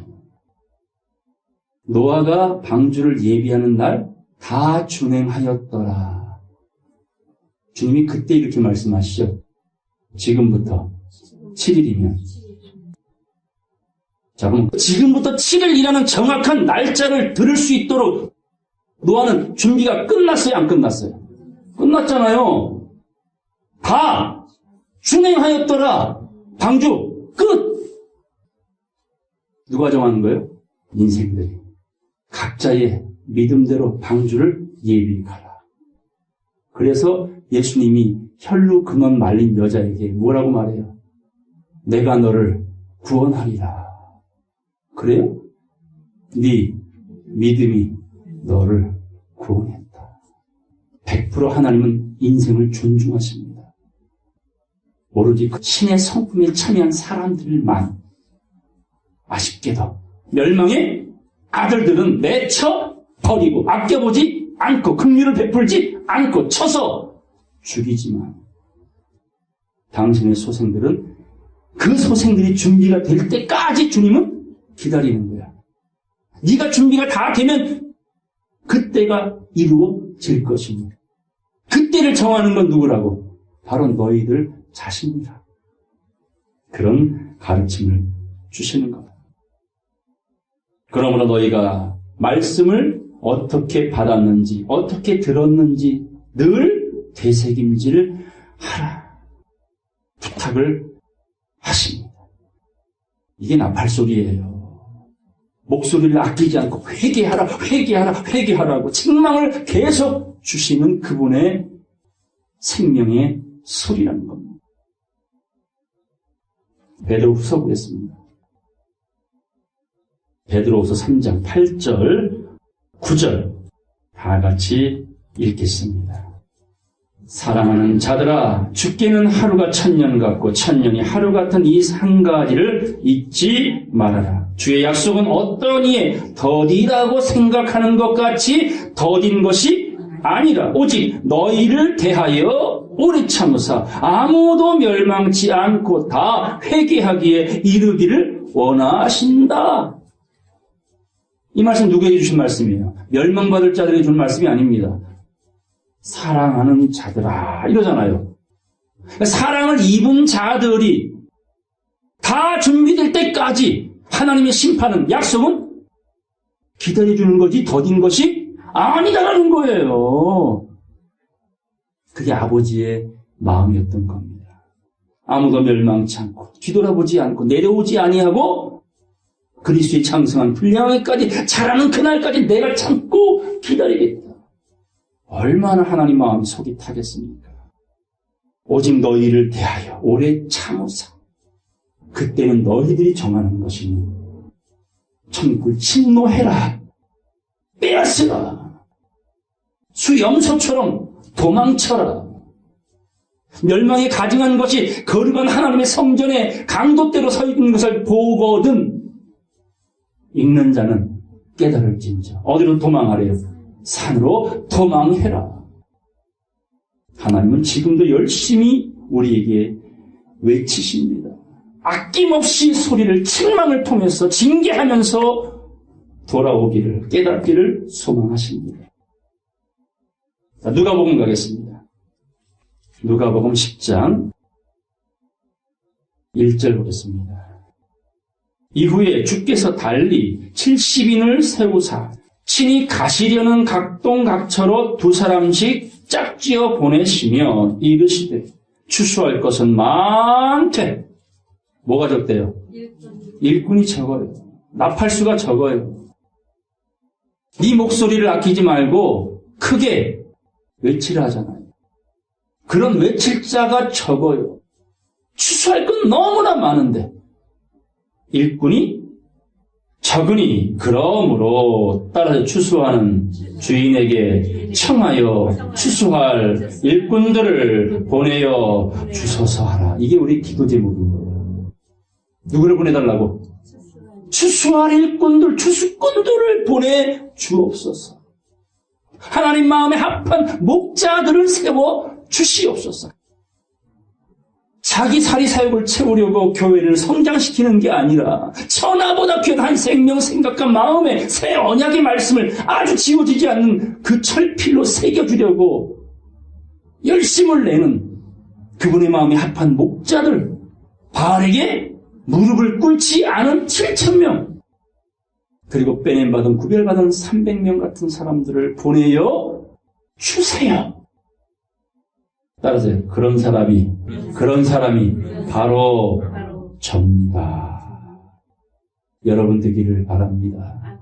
노아가 방주를 예비하는 날 다 준행하였더라. 주님이 그때 이렇게 말씀하시죠. 지금부터 7일이면. 자, 그럼 지금부터 7일이라는 정확한 날짜를 들을 수 있도록 노아는 준비가 끝났어요? 안 끝났어요? 끝났잖아요. 다 준행하였더라. 방주 끝. 누가 정하는 거예요? 인생들이. 각자의 믿음대로 방주를 예비하라. 그래서 예수님이 혈루 근원 말린 여자에게 뭐라고 말해요? 내가 너를 구원하리라. 그래요? 네 믿음이 너를 구원했다. 100% 하나님은 인생을 존중하십니다. 오로지 그 신의 성품에 참여한 사람들만, 아쉽게도 멸망의 아들들은 내쳐 버리고 아껴보지 않고 긍휼을 베풀지 않고 쳐서 죽이지만, 당신의 소생들은 그 소생들이 준비가 될 때까지 주님은 기다리는 거야. 네가 준비가 다 되면 그때가 이루어질 것입니다. 그때를 정하는 건 누구라고? 바로 너희들 자신이라. 그런 가르침을 주시는 겁니다. 그러므로 너희가 말씀을 어떻게 받았는지, 어떻게 들었는지 늘 되새김질을 하라. 부탁을 하십니다. 이게 나팔소리예요. 목소리를 아끼지 않고 회개하라, 회개하라, 회개하라고 책망을 계속 주시는 그분의 생명의 소리라는 겁니다. 베드로후서 보겠습니다. 베드로후서 3장 8절, 9절 다 같이 읽겠습니다. 사랑하는 자들아, 죽게는 하루가 1000년 같고 1000년이 하루 같은 이 한 가지를 잊지 말아라. 주의 약속은 어떤 이에 더디라고 생각하는 것 같이 더딘 것이 아니라 오직 너희를 대하여 오래 참으사 아무도 멸망치 않고 다 회개하기에 이르기를 원하신다. 이 말씀 누구에게 주신 말씀이에요? 멸망받을 자들에게 준 말씀이 아닙니다. 사랑하는 자들아 이러잖아요. 사랑을 입은 자들이 다 준비될 때까지 하나님의 심판은, 약속은 기다려주는 거지 더딘 것이 아니다라는 거예요. 그게 아버지의 마음이었던 겁니다. 아무도 멸망치 않고 뒤돌아보지 않고 내려오지 아니하고 그리스도의 장성한 분량에까지 자라는 그날까지 내가 참고 기다리겠다. 얼마나 하나님 마음이 속이 타겠습니까? 오직 너희를 대하여 오래 참으사. 그때는 너희들이 정하는 것이니 천국을 침노해라, 빼앗으라, 수염소처럼 도망쳐라. 멸망에 가증한 것이 거룩한 하나님의 성전에 강도대로 서 있는 것을 보거든 읽는 자는 깨달을진저. 어디로 도망하래요? 산으로 도망해라. 하나님은 지금도 열심히 우리에게 외치십니다. 아낌없이 소리를, 책망을 통해서 징계하면서 돌아오기를, 깨닫기를 소망하십니다. 자, 누가복음 가겠습니다. 누가복음 10장 1절 보겠습니다. 이후에 주께서 달리 70인을 세우사 친히 가시려는 각동각처로 2사람씩 짝지어 보내시며 이르시되 추수할 것은 많되 뭐가 적대요? 일꾼이 적어요. 나팔수가 적어요. 네 목소리를 아끼지 말고 크게 외치라 하잖아요. 그런 외칠 자가 적어요. 추수할 건 너무나 많은데 일꾼이 적으니 그러므로 따라서 추수하는 주인에게 청하여 추수할 일꾼들을 보내어 주소서 하라. 이게 우리 기도 제목인 거예요. 누구를 보내달라고? 추수할 일꾼들, 추수꾼들을 보내 주옵소서. 하나님 마음에 합한 목자들을 세워 주시옵소서. 자기 사리사욕을 채우려고 교회를 성장시키는 게 아니라 천하보다 귀한 생명, 생각과 마음에 새 언약의 말씀을 아주 지워지지 않는 그 철필로 새겨주려고 열심을 내는 그분의 마음에 합한 목자들, 바알에게 무릎을 꿇지 않은 7,000명, 그리고 빼냄받은 구별받은 300명 같은 사람들을 보내어 주세요. 따라서 그런 사람이 바로 접니다. 여러분 되기를 바랍니다.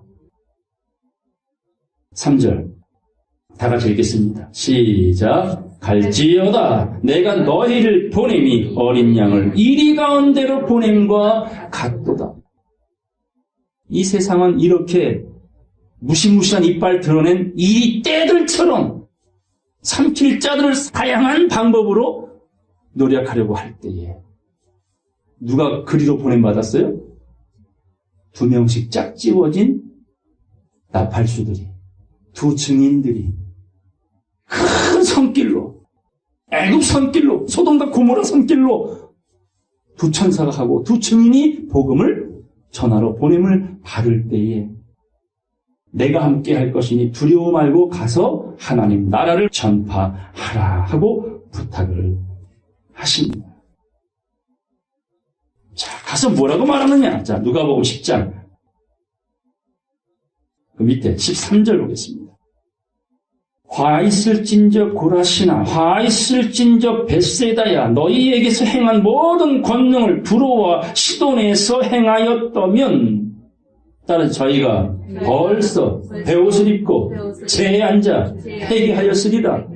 3절 다 같이 읽겠습니다. 시작. 갈지어다 내가 너희를 보냄이 어린 양을 이리 가운데로 보냄과 같도다. 이 세상은 이렇게 무시무시한 이빨 드러낸 이 떼들처럼 삼킬 자들을 다양한 방법으로 노력하려고 할 때에 누가 그리로 보냄받았어요? 2명씩 짝지워진 나팔수들이, 2 증인들이 큰 손길로, 애굽 손길로, 소돔과 고모라 손길로 2 천사가 하고 2 증인이 복음을 전하러 보냄을 받을 때에 내가 함께 할 것이니 두려워 말고 가서 하나님 나라를 전파하라 하고 부탁을 하십니다. 자, 가서 뭐라고 말하느냐? 자, 누가복음 10장 그 밑에 13절 보겠습니다. 화 있을진저 고라시나, 화 있을진저 벳세다야, 너희에게서 행한 모든 권능을 두로와 시돈에서 행하였다면, 따라서 저희가 벌써 베옷을 입고 제에 앉아 회개하였으리라.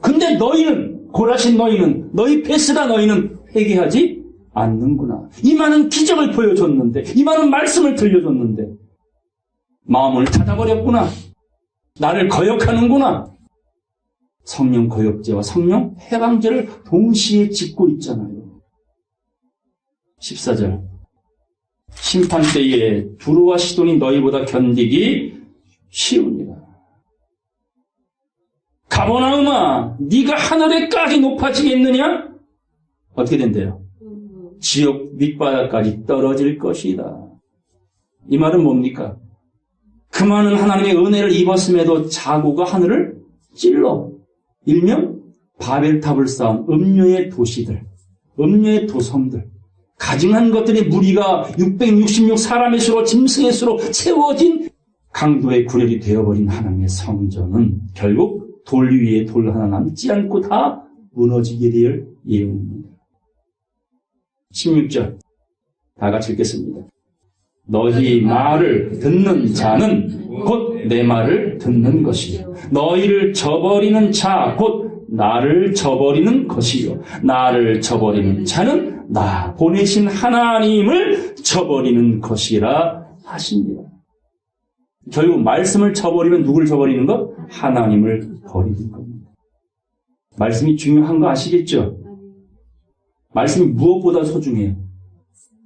근데 너희는, 고라신 너희는, 너희 벳세다 너희는 회개하지 않는구나. 이 많은 기적을 보여줬는데, 이 많은 말씀을 들려줬는데 마음을 닫아버렸구나. 나를 거역하는구나. 성령 거역죄와 성령 해방죄를 동시에 짓고 있잖아요. 14절. 심판 때에 두로와 시돈이 너희보다 견디기 쉬우니라. 가버나움아, 네가 하늘에까지 높아지겠느냐? 어떻게 된대요? 지옥 밑바닥까지 떨어질 것이다. 이 말은 뭡니까? 그 많은 하나님의 은혜를 입었음에도 자고가 하늘을 찔러 일명 바벨탑을 쌓은 음료의 도시들, 음료의 도성들, 가증한 것들의 무리가 666 사람의 수로 짐승의 수로 채워진 강도의 구렬이 되어버린 하나님의 성전은 결국 돌 위에 돌 하나 남지 않고 다 무너지게 될 예언입니다. 16절 다 같이 읽겠습니다. 너희 말을 듣는 자는 곧 내 말을 듣는 것이요, 너희를 저버리는 자 곧 나를 저버리는 것이요, 나를 저버리는 자는 나 보내신 하나님을 저버리는 것이라 하십니다. 결국 말씀을 저버리면 누굴 저버리는 것? 하나님을 버리는 겁니다. 말씀이 중요한 거 아시겠죠? 말씀이 무엇보다 소중해요?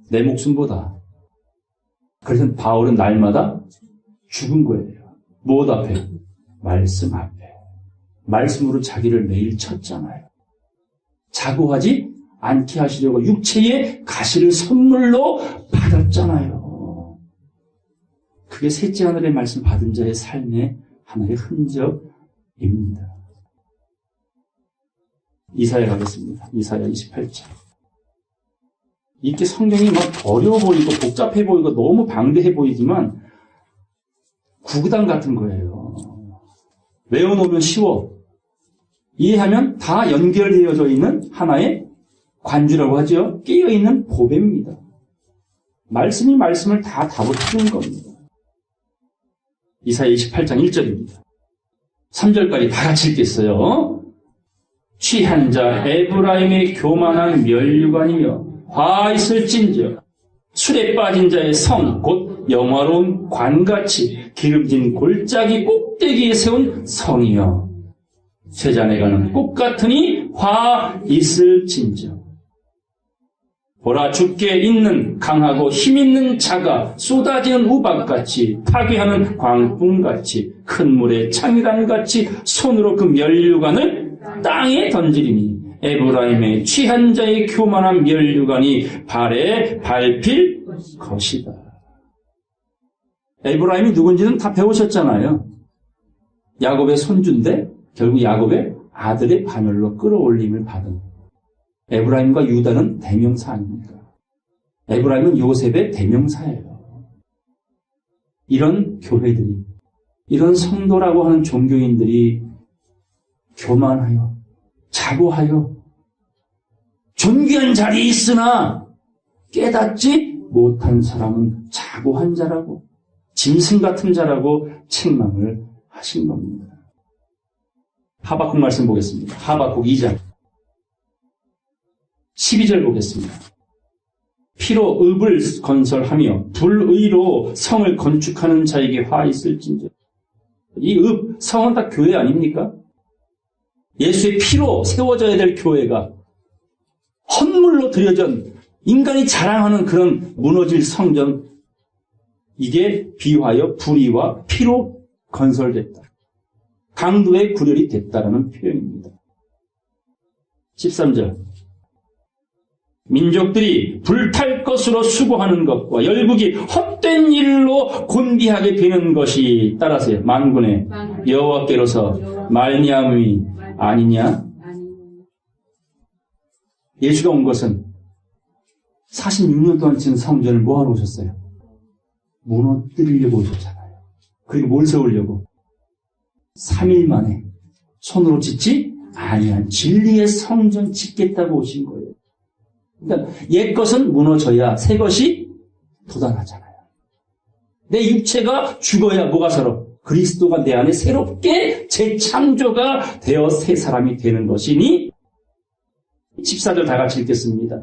내 목숨보다. 그래서 바울은 날마다 죽은 거예요. 무엇 앞에? 말씀 앞에. 말씀으로 자기를 매일 쳤잖아요. 자고하지 않게 하시려고 육체의 가시를 선물로 받았잖아요. 그게 셋째 하늘의 말씀 받은 자의 삶의 하나의 흔적입니다. 이사야 가겠습니다. 이사야 28장. 이렇게 성경이 막 어려워 보이고 복잡해 보이고 너무 방대해 보이지만 구구단 같은 거예요. 외워놓으면 쉬워. 이해하면 다 연결되어져 있는 하나의 관주라고 하죠. 끼어있는 보배입니다. 말씀이 말씀을 다 답을 주는 겁니다. 이사야 28장 1절입니다. 3절까지 다 같이 읽겠어요. 취한 자 에브라임의 교만한 멸류관이며 화 있을진저 술에 빠진 자의 성 곧 영화로운 관같이 기름진 골짜기 꼭대기에 세운 성이여 쇠잔에 가는 꽃 같으니 화 있을진저 보라 주께 있는 강하고 힘있는 자가 쏟아지는 우박같이 파괴하는 광풍같이 큰 물의 창이단같이 손으로 그 멸류관을 땅에 던지리니 에브라임의 취한 자의 교만한 멸류관이 발에 밟힐 것이다. 에브라임이 누군지는 다 배우셨잖아요. 야곱의 손주인데 결국 야곱의 아들의 반열로 끌어올림을 받은 에브라임과 유다는 대명사 아닙니까? 에브라임은 요셉의 대명사예요. 이런 교회들이, 이런 성도라고 하는 종교인들이 교만하여 자고하여 존귀한 자리에 있으나 깨닫지 못한 사람은 자고한 자라고 짐승 같은 자라고 책망을 하신 겁니다. 하박국 말씀 보겠습니다. 하박국 2장 12절 보겠습니다. 피로 읍을 건설하며 불의로 성을 건축하는 자에게 화 있을진저. 이 읍, 성은 다 교회 아닙니까? 예수의 피로 세워져야 될 교회가 헌물로 드려진 인간이 자랑하는 그런 무너질 성전, 이게 비하여 불의와 피로 건설됐다. 강도의 구렬이 됐다라는 표현입니다. 13절. 민족들이 불탈 것으로 수고하는 것과 열국이 헛된 일로 곤비하게 되는 것이, 따라서요, 만군의 여호와께로서 말미암음이 아니냐? 예수가 온 것은 46년 동안 지은 성전을 뭐하러 오셨어요? 무너뜨리려고 오셨잖아요. 그리고 뭘 세우려고? 3일 만에 손으로 짓지 아니한 진리의 성전 짓겠다고 오신 거예요. 그러니까 옛것은 무너져야 새 것이 돋아나잖아요. 내 육체가 죽어야 뭐가 살아? 그리스도가 내 안에 새롭게 재창조가 되어 새 사람이 되는 것이니, 14절 다 같이 읽겠습니다.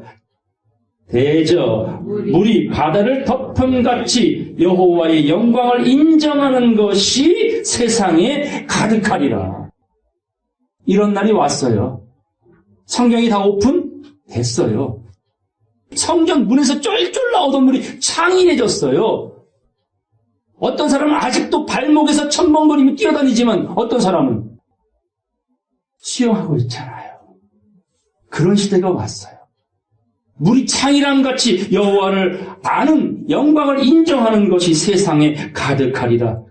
대저 물이 바다를 덮음같이 여호와의 영광을 인정하는 것이 세상에 가득하리라. 이런 날이 왔어요. 성경이 다 오픈됐어요. 성전 문에서 쫄쫄 나오던 물이 창인해졌어요. 어떤 사람은 아직도 발목에서 첨벙거리며 뛰어다니지만 어떤 사람은 수영하고 있잖아요. 그런 시대가 왔어요. 물이 창이람같이 여호와를 아는, 영광을 인정하는 것이 세상에 가득하리라.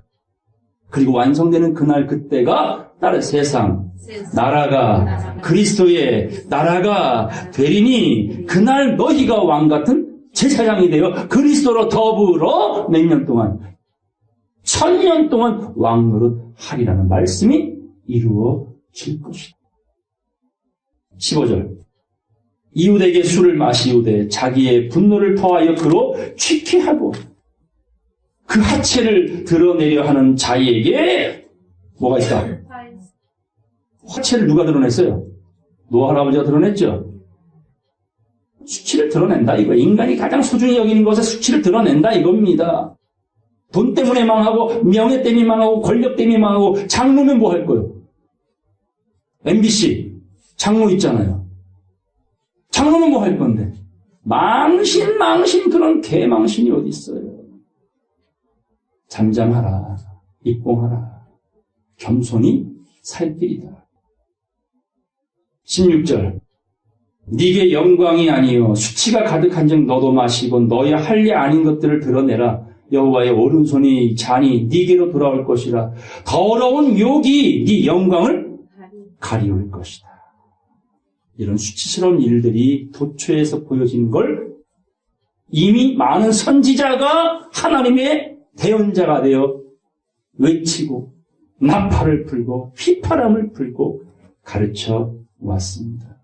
그리고 완성되는 그날 그때가 따라 세상, 나라가 그리스도의 나라가 되리니 그날 너희가 왕같은 제사장이 되어 그리스도로 더불어 몇 년 동안, 1000년 동안 왕노릇 하리라는 말씀이 이루어질 것이다. 15절. 이웃에게 술을 마시우되 자기의 분노를 더하여 그로 취케 하고 그 하체를 드러내려 하는 자에게 뭐가 있다? 하체를 누가 드러냈어요? 노아 할아버지가 드러냈죠. 수치를 드러낸다 이거. 인간이 가장 소중히 여기는 것에 수치를 드러낸다 이겁니다. 돈 때문에 망하고 명예 때문에 망하고 권력 때문에 망하고. 장로면 뭐 할 거예요? MBC 장로 있잖아요. 장로는 뭐 할 건데? 망신 그런 개망신이 어디 있어요? 잠잠하라, 입봉하라, 겸손히 살 길이다. 16절. 네게 영광이 아니요 수치가 가득한즉 너도 마시고 너의 할 일 아닌 것들을 드러내라. 여호와의 오른손이 잔이 네게로 돌아올 것이라. 더러운 욕이 네 영광을 가리울 것이다. 이런 수치스러운 일들이 도처에서 보여지는 걸 이미 많은 선지자가 하나님의 대언자가 되어 외치고 나팔을 불고 휘파람을 불고 가르쳐 왔습니다.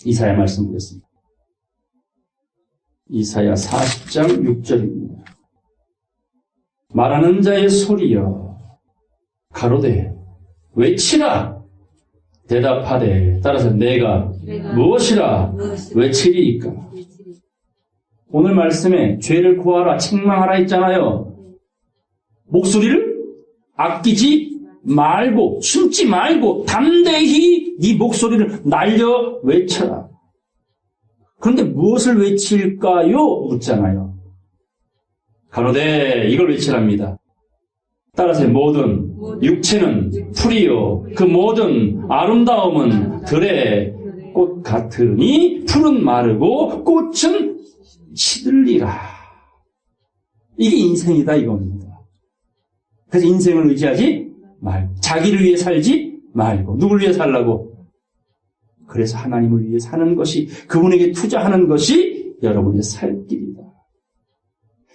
이사야 말씀 보겠습니다. 이사야 40장 6절입니다. 말하는 자의 소리여 가로되 외치라. 대답하되, 따라서 내가 무엇이라 외치리이까. 오늘 말씀에 죄를 구하라, 책망하라 했잖아요. 목소리를 아끼지 말고, 숨지 말고 담대히 네 목소리를 날려 외쳐라. 그런데 무엇을 외칠까요? 묻잖아요. 가로되 이걸 외치랍니다. 따라서 모든 육체는 풀이요 그 모든 아름다움은 들의 꽃 같으니 풀은 마르고 꽃은 시들리라. 이게 인생이다 이겁니다. 그래서 인생을 의지하지 말고 자기를 위해 살지 말고 누굴 위해 살라고? 그래서 하나님을 위해 사는 것이, 그분에게 투자하는 것이 여러분의 살 길이다.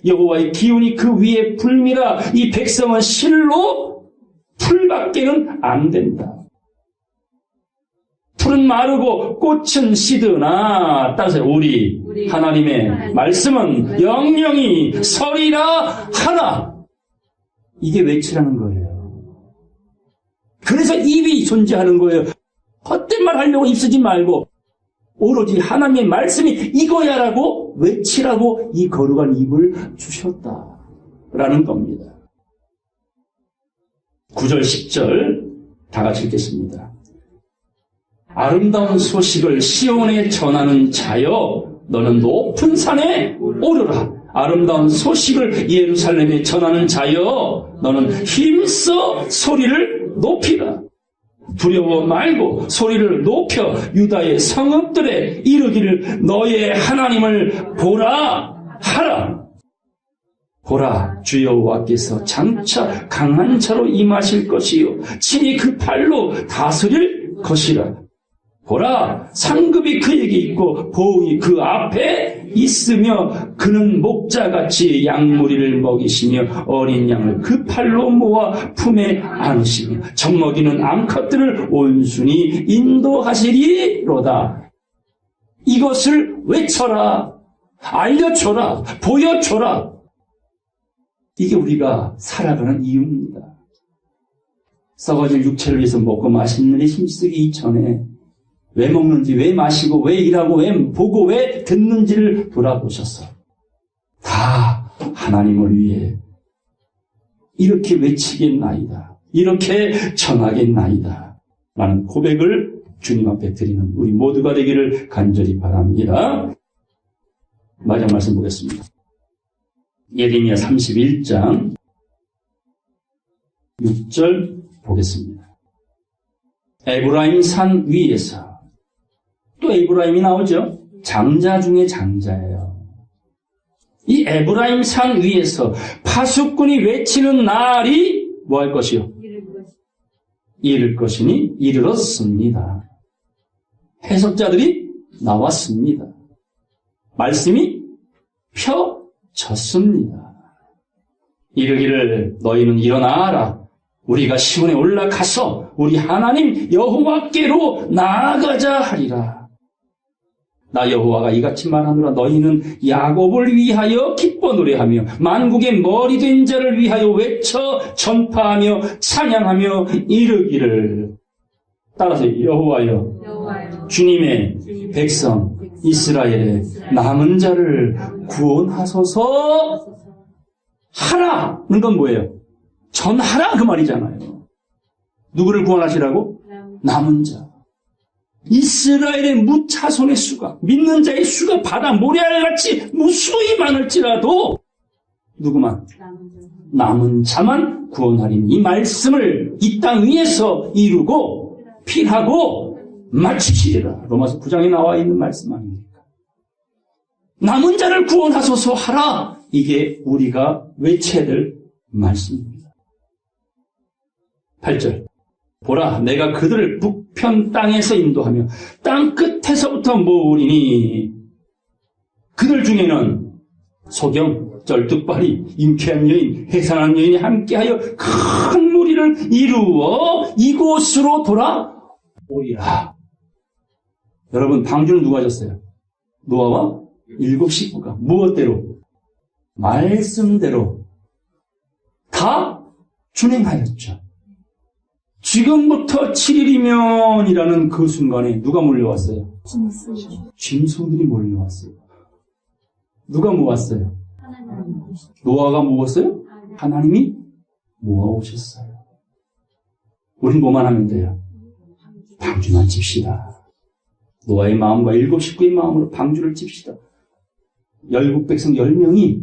여호와의 기운이 그 위에 불미라. 이 백성은 실로 풀밖에는 안 된다. 풀은 마르고 꽃은 시드나, 따라서 우리 하나님의 말씀은 영영이 서리라 하나. 이게 외치라는 거예요. 그래서 입이 존재하는 거예요. 헛된 말 하려고 입쓰지 말고 오로지 하나님의 말씀이 이거야라고 외치라고 이 거룩한 입을 주셨다라는 겁니다. 9절 10절 다 같이 읽겠습니다. 아름다운 소식을 시온에 전하는 자여, 너는 높은 산에 오르라. 아름다운 소식을 예루살렘에 전하는 자여, 너는 힘써 소리를 높이라. 두려워 말고 소리를 높여 유다의 성읍들에 이르기를 너의 하나님을 보라 하라. 보라, 주 여호와께서 장차 강한 자로 임하실 것이요 친히 그 발로 다스릴 것이라. 보라, 상급이 그에게 있고 보응이 그 앞에 있으며 그는 목자같이 양무리를 먹이시며 어린 양을 그 팔로 모아 품에 안으시며 젖먹이는 암컷들을 온순히 인도하시리로다. 이것을 외쳐라, 알려줘라, 보여줘라. 이게 우리가 살아가는 이유입니다. 썩어질 육체를 위해서 먹고 마시는 일에 힘쓰기 이전에 왜 먹는지, 왜 마시고, 왜 일하고, 왜 보고, 왜 듣는지를 돌아보셔서 다 하나님을 위해 이렇게 외치겠나이다, 이렇게 전하겠나이다 라는 고백을 주님 앞에 드리는 우리 모두가 되기를 간절히 바랍니다. 마지막 말씀 보겠습니다. 예레미야 31장 6절 보겠습니다. 에브라임 산 위에서, 또 에브라임이 나오죠. 장자 중에 장자예요. 이 에브라임 산 위에서 파수꾼이 외치는 날이 뭐 할 것이요? 이를 것이니 이르렀습니다. 해석자들이 나왔습니다. 말씀이 펴졌습니다. 이르기를 너희는 일어나라. 우리가 시온에 올라가서 우리 하나님 여호와께로 나아가자 하리라. 나 여호와가 이같이 말하노라. 너희는 야곱을 위하여 기뻐 노래하며 만국의 머리 된 자를 위하여 외쳐 전파하며 찬양하며 이르기를, 따라서 여호와여, 주님의 백성 이스라엘의 남은 자를 구원하소서 하라는 건 뭐예요? 전하라 그 말이잖아요. 누구를 구원하시라고? 남은 자. 이스라엘의 무차손의 수가, 믿는 자의 수가 바다 모래알같이 무수히 많을지라도 누구만? 남은 자만 구원하리니 이 말씀을 이 땅 위에서 이루고 필하고 마치시리라. 로마서 9장에 나와 있는 말씀 아닙니까? 남은 자를 구원하소서 하라. 이게 우리가 외쳐야 될 말씀입니다. 8절. 보라, 내가 그들을 북편 땅에서 인도하며 땅 끝에서부터 모으리니 그들 중에는 소경, 쩔뚝발이, 임쾌한 여인, 해산한 여인이 함께하여 큰 무리를 이루어 이곳으로 돌아오리라. 여러분, 방주는 누가 졌어요? 노아와 7 식구가 무엇대로? 말씀대로 다 준행하였죠. 지금부터 7일이면이라는 그 순간에 누가 몰려왔어요? 짐승들이 몰려왔어요. 누가 모았어요? 노아가 모았어요? 하나님이 모아오셨어요. 우린 뭐만 하면 돼요? 방주만 칩시다. 노아의 마음과 7 식구의 마음으로 방주를 칩시다. 열국 백성 10명이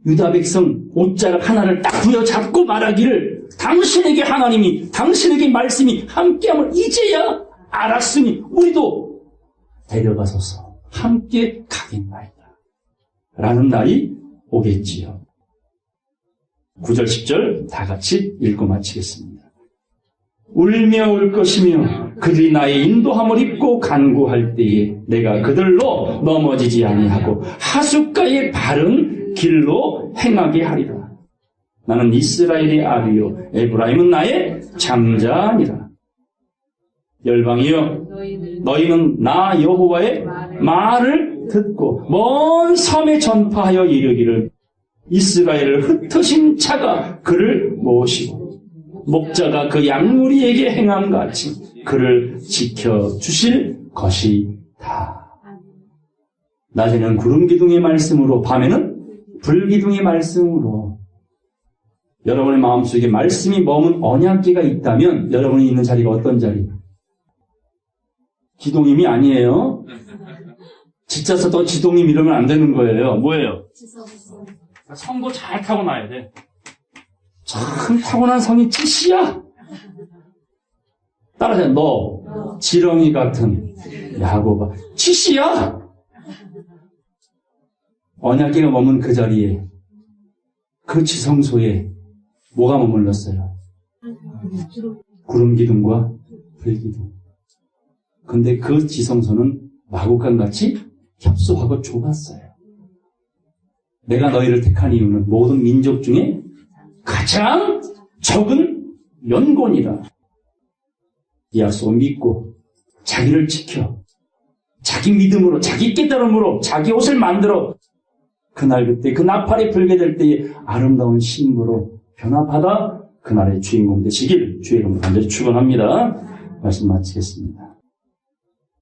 유다 백성 옷자락 하나를 딱 부여잡고 말하기를, 당신에게 하나님이, 당신에게 말씀이 함께함을 이제야 알았으니 우리도 데려가소서 함께 가겠나이다 라는 날이 오겠지요. 9절 10절 다 같이 읽고 마치겠습니다. 울며 올 것이며 그들이 나의 인도함을 입고 간구할 때에 내가 그들로 넘어지지 아니하고 하숫가의 바른 길로 행하게 하리라. 나는 이스라엘의 아비요 에브라임은 나의 장자니라. 열방이여, 너희는 나 여호와의 말을 듣고 먼 섬에 전파하여 이르기를, 이스라엘을 흩으신 자가 그를 모시고 목자가 그 양무리에게 행함같이 그를 지켜주실 것이다. 낮에는 구름기둥의 말씀으로, 밤에는 불기둥의 말씀으로 여러분의 마음속에 말씀이 머문 언약궤가 있다면 여러분이 있는 자리가 어떤 자리? 기동임이 아니에요. 지자 썼다고 지동임 이러면 안 되는 거예요. 뭐예요? 성도 잘 타고나야 돼. 참 타고난 성이 지씨야. 따라서 너 지렁이 같은 야고바 지씨야. 언약궤가 머문 그 자리에 그 지성소에 뭐가 머물렀어요? 구름 기둥과 불 기둥. 근데 그 지성소는 마국간같이 협소하고 좁았어요. 내가 너희를 택한 이유는 모든 민족 중에 가장 적은 연곤이라. 야소 믿고 자기를 지켜 자기 믿음으로 자기 깨달음으로 자기 옷을 만들어 그날 그때 그 나팔이 불게 될 때에 아름다운 신부로 변화받아 그날의 주인공 되시길 주의 이름으로 간절히 축원합니다. 말씀 마치겠습니다.